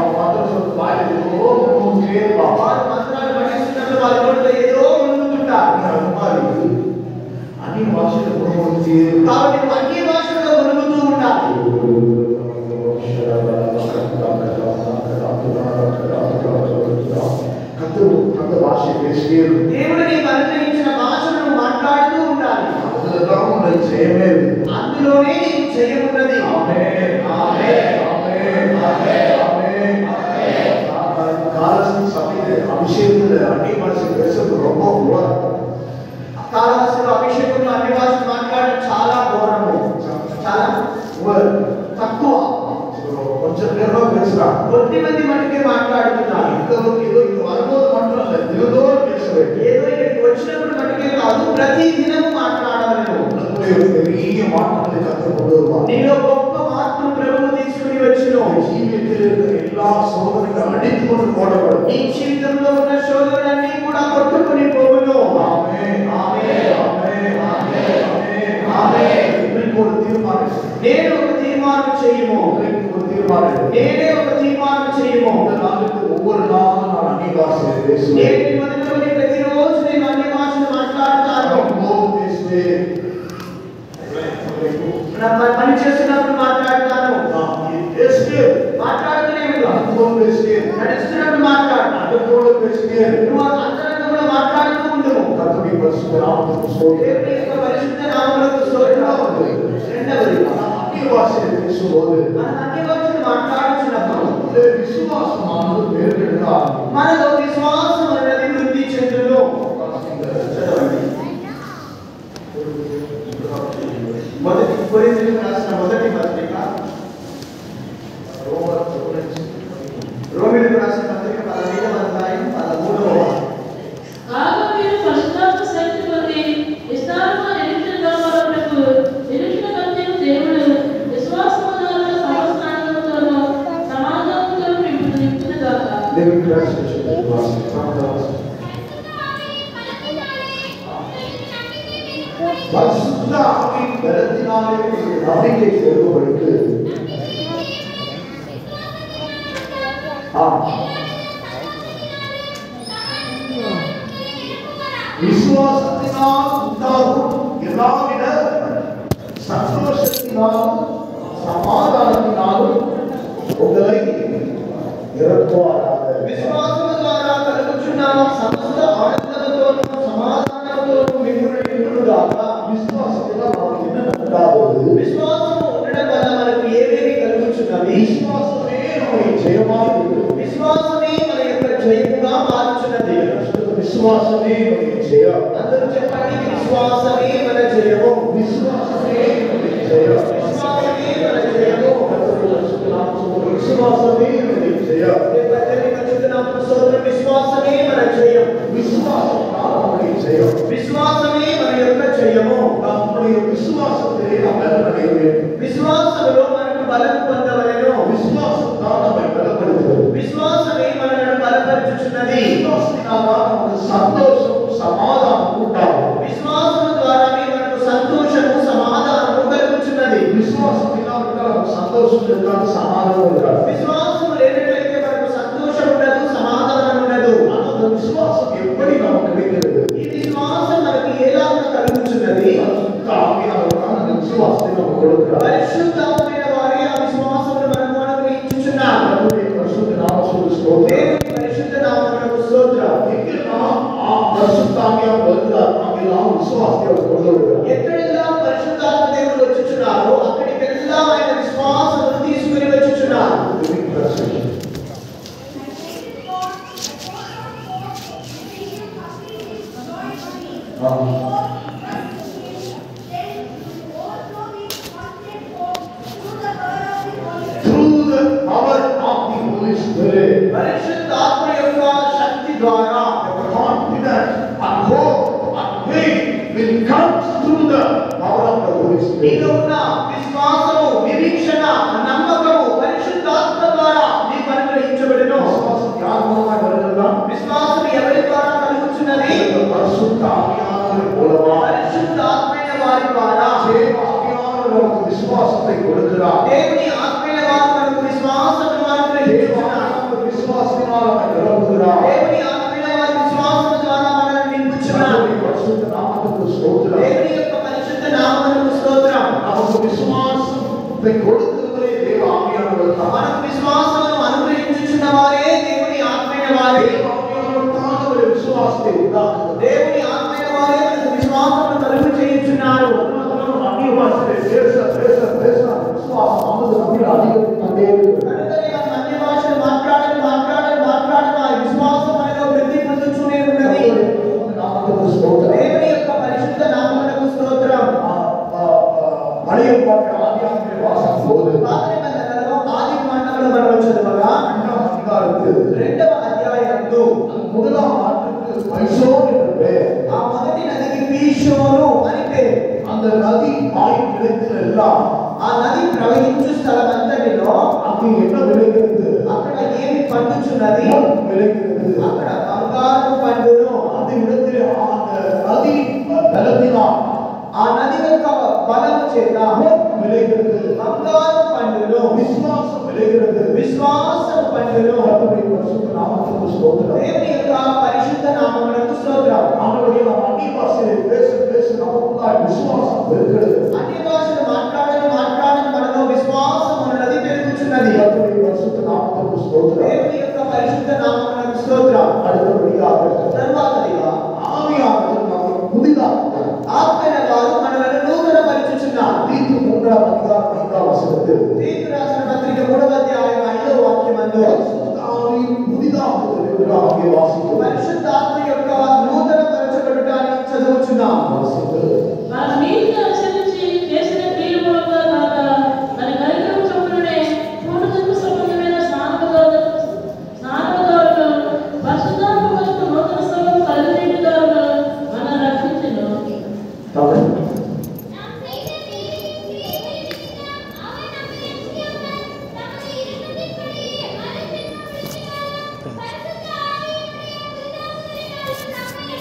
వారు మంత్రాలు పఠిస్తున్నప్పుడు వాళ్ళ నోటిలో ఏదో గొలుగుతుంటారు. అన్ని భాషలు కాబట్టి నువ్వు అన్ని భాషల్లో గొలుగుతూ ఉండాలి. దేవుడు నీకు అనుగ్రహించిన భాషను మాట్లాడుతూ ఉండాలి. అందులోనే నీకు జయమున్నది. அபிஷேகத்தில் அந்நிய பாஷை பேசுறது ரொம்ப కాళహస్తిలో అభిషేకంలో అన్ని భాషలు మాట్లాడడం చాలా ఘోరము, చాలా తక్కువ. கொஞ்சம் பேர் தான் பேசுறாங்க. కొద్ది మంది మటుకే మాట్లాడుతున్నారు. ஏதோ இது வரும்போது மட்டும் இல்ல, தினந்தோறும் பேச வேண்டும். ఏదో ఇక్కడికి వచ్చినప్పుడు మటుకే కాదు, ప్రతి దినము మాట్లాడవలెను. பெரிய மாற்றங்களை கற்றுக் கொண்டு வருவார். నీలో గొప్ప మార్పు ప్రభువు తీసుకుని వచ్చును. జీవితంలో இருக்கிற எல்லா சோதனைகளை அடித்து கொண்டு போடப்படும். నీ జీవితంలో ఉన్న శోధనలన్నీ కూడా కొట్టుకుని పోవును. ఆమేన్, ఆమేన్, ఆమేన్, ఆమేన్, ఆమేన్, ఆమేన్. இன்னைக்கு ஒரு தீர்மானம். నేను ఒక తీర్మానం చేయము. இன்னைக்கு ஒரு தீர்மானம். నేనే ఒక తీర్మానం చేయము. இந்த நாளுக்கு ஒவ்வொரு நாளும் நான் அந்நிய பாஷையை பேசுவேன். నేను మొదలుకొని ప్రతిరోజు నేను అన్య భాషలు మాట్లాడతాను. பேசுவேன். పని చేస్తున్నప్పుడు మాట్లాడతాను. பேசுவேன். మాట్లాడుతూనే ఉంటాను. అనుభవం பேசுவேன். నడుస్తున్నప్పుడు మాట్లాడు. అనుభవం பேசுவேன். నువ్వు అంతరంగంలో మాట్లాడుతూ ఉండు. கர்த்தருடைய பரிசுத்த நாமத்துக்கு ஸ்தோத்திரம். దేవుని యొక్క పరిశుద్ధ నామమునకు స్తోత్రం. రెండవది, அந்நிய பாஷையை பேசும்போது మనం అన్య భాషలు మాట్లాడుతున్నప్పుడు விசுவாசமானது பெருகெடுக்க ஆரம்பிக்கும். మనలో విశ్వాసం అనేది వృద్ధి చెందును. మొదటి కొరింథీయులకు రాసిన మొదటి పత్రిక రోమర్ பரிசுத்த ஆவியின் பலத்தினாலே உங்களுக்கு நம்பிக்கை பெறுவதற்கு விசுவாசத்தினால் உண்டாகும் எல்லாவித சந்தோஷத்தினாலும் சமாதானத்தினாலும் உங்களை நிரப்புவாராக. విశ్వాసము ద్వారా కలుగుచున్న సమస్త ఆనందముతోను సమాధానముతోను మిమ్ములను నిండుగాక. విశ్వాసంలో మనకు என்ன நடக்காது? విశ్వాసము ఉండడం వల్ల మనకు ఏవేవి కలుగుచున్నవి? విశ్వాసమే நம்மை జయமாய் இருக்கிறது. విశ్వాసమే మన యొక్క జయముగా మారుచున్నది. విశ్వాసమే మన జయం. అందరూ చెప్పండి, విశ్వాసమే మన జయము. విశ్వాసమే మన జయం. విశ్వాసమే మన జయము. విశ్వాసమే మన జయం. ప్రజలు కలుగుతున్న సోదరు విశ్వాసమే మన జయం. విశ్వాసం మన జయం. విశ్వాసమే మన యొక్క జయము. நம்முடைய விசுவாசத்திலே நாம் பலனடைய வேண்டும். విశ్వాసములో మనకు బలం పొందవలెను. விசுவாசம் தான் நம்மை பலப்படுத்துகிறது. విశ్వాసమే మనలను బలపరచుచున్నది. విశ్వాసத்தினால் நமக்கு சந்தோஷம் சமாதானம் உண்டாகும். విశ్వాసము ద్వారానే మనకు సంతోషము సమాధానము కలుగుచున్నది. விசுவாசம் இல்லாவிட்டால் நமக்கு சந்தோஷம் இருக்காது, சமாதானம் இருக்காது. విశ్వాసము లేనట్లయితే మనకు సంతోషం ఉండదు, సమాధానం ఉండదు. அந்த விசுவாசம் எப்படி நமக்கு கிடைக்கிறது? ఈ విశ్వాసం మనకు ఎలాగ కలుగుచున్నది? ஆவியானவர் தான் அந்த விசுவாசத்தை நமக்கு கொடுக்கிறார். పరిశుద్ధాత్మైన వారే ఆ విశ్వాసమును మనకు అనుగ్రహించుచున్నారు. கர்த்தருடைய பரிசுத்த நாமத்துக்கு ஸ்தோத்திரம். దేవుని పరిశుద్ధ నామమునకు స్తోత్రం. எங்கெல்லாம் பரிசுத்த ஆவியானவர் வருகிறார், அங்கெல்லாம் விசுவாசத்தை அவர் கொண்டு வருகிறார். ఎక్కడెల్లా పరిశుద్ధాత్మ దేవుడు వచ్చుచున్నారో అక్కడికెల్లా ఆయన విశ్వాసమును తీసుకుని వచ్చుచున్నారు. Through the power of the Holy Spirit, పరిశుద్ధాత్మ యొక్క శక్తి ద్వారా the confidence and hope and faith will come through the power of the Holy Spirit. నీలో ఉన్న విశ్వాసము, నిరీక్షణ, నమ్మకము పరిశుద్ధాత్మ ద్వారా నీకు అనుగ్రహించబడును. விசுவாசம் யார் மூலமாய் வருகிறதா? విశ్వాసం ఎవరి ద్వారా కలుగుచున్నది? பரிசுத்த ஆவியானவர் மூலமா. పరిశుద్ధాత్మైన వారి ద్వారా. தேவ ஆவியானவர் நமக்கு விசுவாசத்தை கொடுக்கிறார். దేవుని ఆత్మైన వారు మనకు విశ్వాసమును தேவ అనుగ్రహించుచున్నారు. ஆவியானவர் விசுவாசத்தினால் நம்மை நிரப்புகிறார். దేవుని ఆత్మైన వారి విశ్వాసము ద్వారా మనల్ని నింపుచున్నారు. கர்த்தருடைய பரிசுத்த நாமத்துக்கு ஸ்தோத்திரம். దేవుని యొక్క పరిశుద్ధ నామమునకు స్తోత్రం. நமக்கு விசுவாசத்தை கொடுக்கிறவரே தேவ ஆவியானவர் தான். మనకు విశ్వాసమును అనుగ్రహించుచున్న వారే దేవుని ఆత్మైన వారే. தேவ ஆவியானவர் தான் நம்முடைய விசுவாசத்தை உண்டாக்குகிறார். దేవుని ఆత్మైన వారే మనకు విశ్వాసమును కలుగు చేయుచున్నారు. அந்நிய பாஷையிலே பேச பேச பேச விசுவாசம் நமது நம்மில் அதிகரித்துக்கொண்டே இருக்கிறது. కనుకనే మనం అన్య భాషలు మాట్లాడడం ఆ విశ్వాసం మనలో వృద్ధి పొందుతూనే ఉన్నది. நாமத்துக்கு ஸ்தோத்திரம். దేవుని యొక్క పరిశుద్ధ నామమునకు స్తోత్రం. பழைய பாட்டு ஆதியாகமத்திலே வாசிக்கும் போது పాత నిబంధనలో ఆది కాండములో మనం చదవగా 2ஆம் அதிகாரத்தில் 2వ అధ్యాయంలో முதலாம் ஆற்றுக்கு பைசோன் என்ற பெயர். ఆ మొదటి నదికి పీషోను అని పేరు. அந்த நதி வாய் நிலத்தில் எல்லாம் ఆ నది ప్రవహించు స్థలమంతటిలో அங்கு என்ன விளைகிறது? అక్కడ ఏమి పండుచున్నది? விளைகிறது. అక్కడ బంగారు పండును. அந்த இடத்திலே அந்த நதி பலத்தினால் ఆ నది యొక్క బలము చేత விளைகிறது. బంగారు పండును. விசுவாசம் விளைகிறது. విశ్వాసము పండును. கர்த்தருடைய பரிசுத்த நாமத்துக்கு ஸ்தோத்திரம். దేవుని యొక్క పరిశుద్ధ నామమునకు స్తోత్రం. ஆண்டவரே, நாம் அந்நிய பாஷையிலே பேச பேச நமக்குள்ளாய் விசுவாசம் பெருகிறது. అన్ని భాషలు మాట్లాడని మనలో విశ్వాసం ఉన్నది పెరుగుచున్నది. கர்த்தருடைய பரிசுத்த நாமத்துக்கு ஸ்தோத்திரம். దేవుని యొక్క పరిశుద్ధ నామమునకు స్తోత్రం. அடுத்தபடியாக తరువాతదిగా ஆவியானவர் நம்மை புதிதாக்குகிறார். ఆత్మైన వారు మనలను నూతన పరిచుచున్నారు. தீத்து 3ஆம் அதிகாரம் 5ஆம் வசனத்தில் తీతు రాసిన పత్రిక 3వ అధ్యాయం 5వ వాక్యమందు பரிசுத்த ஆவியின் புதிதாக்குதல் என்று நாம் அங்கே வாசிக்கிறோம். పరిశుద్ధాత్మ యొక్క నూతన పరచబడుటాన్ని చదువుచున్నాం. మన నీతిని అనుసరించి చేసిన క్రియల మూలంగా కాక మన కనికరం చొప్పుననే పూర్ణజన్మ సంబంధమైన స్నానముదారులు పరిశుద్ధాత్మ వలన నూతన సంఘం కలుగజేయువారు మన రక్షించును.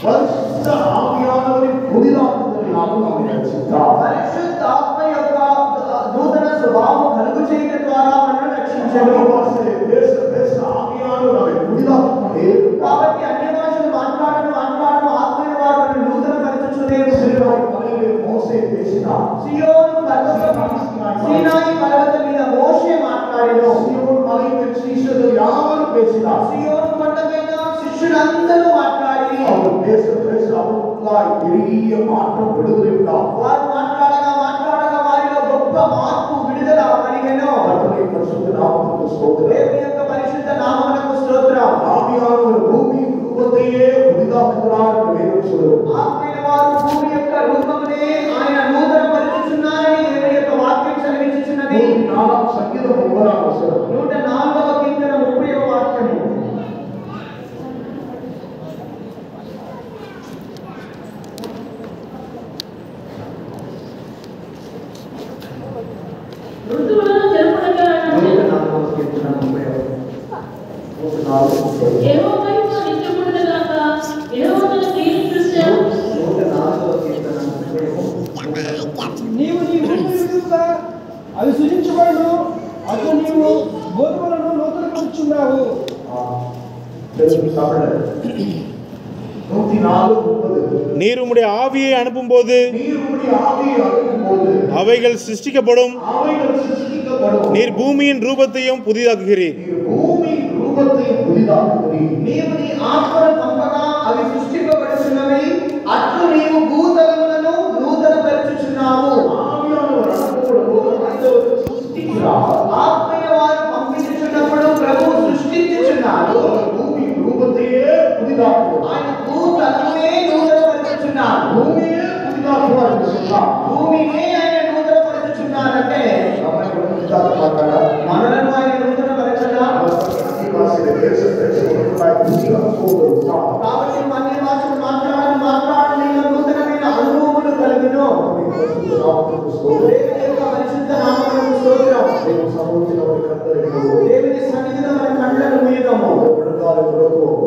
பரிசுத்த ஆவியானவரின் புதிதாக்குதலை நாம் సియోను పర్వతం సీనాయి పర్వతం మీద మోషే మాట్లాడెను. సియోను మலை మీద శిష్యులు యావరు பேசினார். సియోను కొండ మీద శిష్యులందరూ మాట్లాడి அவர் பேச அவர்களாய் பெரிய மாற்றம் விடுதலை உண்டாம். వారు మాట్లాడగా వారిలో గొప్ప మార్పు విడుదల కలిగెను. கர்த்தருடைய பரிசுத்த நாமத்துக்கு ஸ்தோத்திரம். దేవుని యొక్క పరిశుద్ధ నామమునకు స్తోత్రం. ஆவியானவர் பூமி ரூபத்தையே புதிதாக்குகிறார் என்று வேதம் சொல்லுகிறது. ఆత్మైన వారు భూమి యొక్క రూపమునే ఆయన నూతన పరుచుచున్నారని దేవుని యొక్క వాక్యం సెలవిస్తున్నది. 4వ సంగీతం 9వ వచనం. 104వ కీర్తన 30వ వాక్యము. ఋతువులను జరుపుటకు ఆయన 104వ కీర్తన 30వ. యెహోవా వైపు నిత్యముండుగాక. యెహోవా తన క్రియలను చూశాడు. 104వ కీర్తన 30వ. నీవు నీ భూమిగా అవి సృజించబడును. అటు నీవు గోధుమలను నూతనపరుచున్నావు. తెలుగు தமிழர் 104:30. நீர் உம்முடைய ஆவியை அனுப்பும்போது நீர் உம்முடைய ஆவியை அனுப்பும்போது அவைகள் சிருஷ்டிக்கப்படும். அவைகள் சிருஷ்டிக்கப்படும். நீர் பூமியின் ரூபத்தையும் புதிதாக்குகிறீர். நீர் பூமியின் ரூபத்தையும் புதிதாக்குகிறீர். నీవు నీ ఆత్మను పంపగా అవి సృష్టింపబడుచున్నవి. అట్లు నీవు భూతలములను నూతన పరుచుచున్నావు. ஆவியானவர் அனுப்பப்படும்போது ஆண்டவர் சிருஷ்டிக்கிறார். ఆత్మీయ వారు పంపించుచున్నప్పుడు ప్రభువు సృష్టించుచున్నాడు. அவர் பூமியின் ரூபத்தையே புதிதாக்குகிறார். ఆయన భూతలమునే నూతన పరుచుచున్నాడు. பூமியே புதிதாக்குவார் என்று சொன்னார். భూమినే ఆయన నూతన పరుచుచున్నాడంటే நம்மை புதிதாக்க மாட்டாரா? మనలను ఆయన నూతన పరచడా? ஆதிவாசியில தேசத்தை சொல்றாய் புதிதாக போகிறார். కాబట్టి అన్య భాషలు మాట్లాడని నూతనమైన అనుభవములు కలిగినో பரிசுத்த நாமத்துக்கு ஸ்தோத்திரம். దేవుని యొక్క పరిశుద్ధ నామమునకు స్తోత్రం. தேவ சமூகத்தில் அவர் கர்த்தரை దేవుని సన్నిధిలో మన కళ్ళను మూయదము. விழுந்தாலும் விழுவோம்.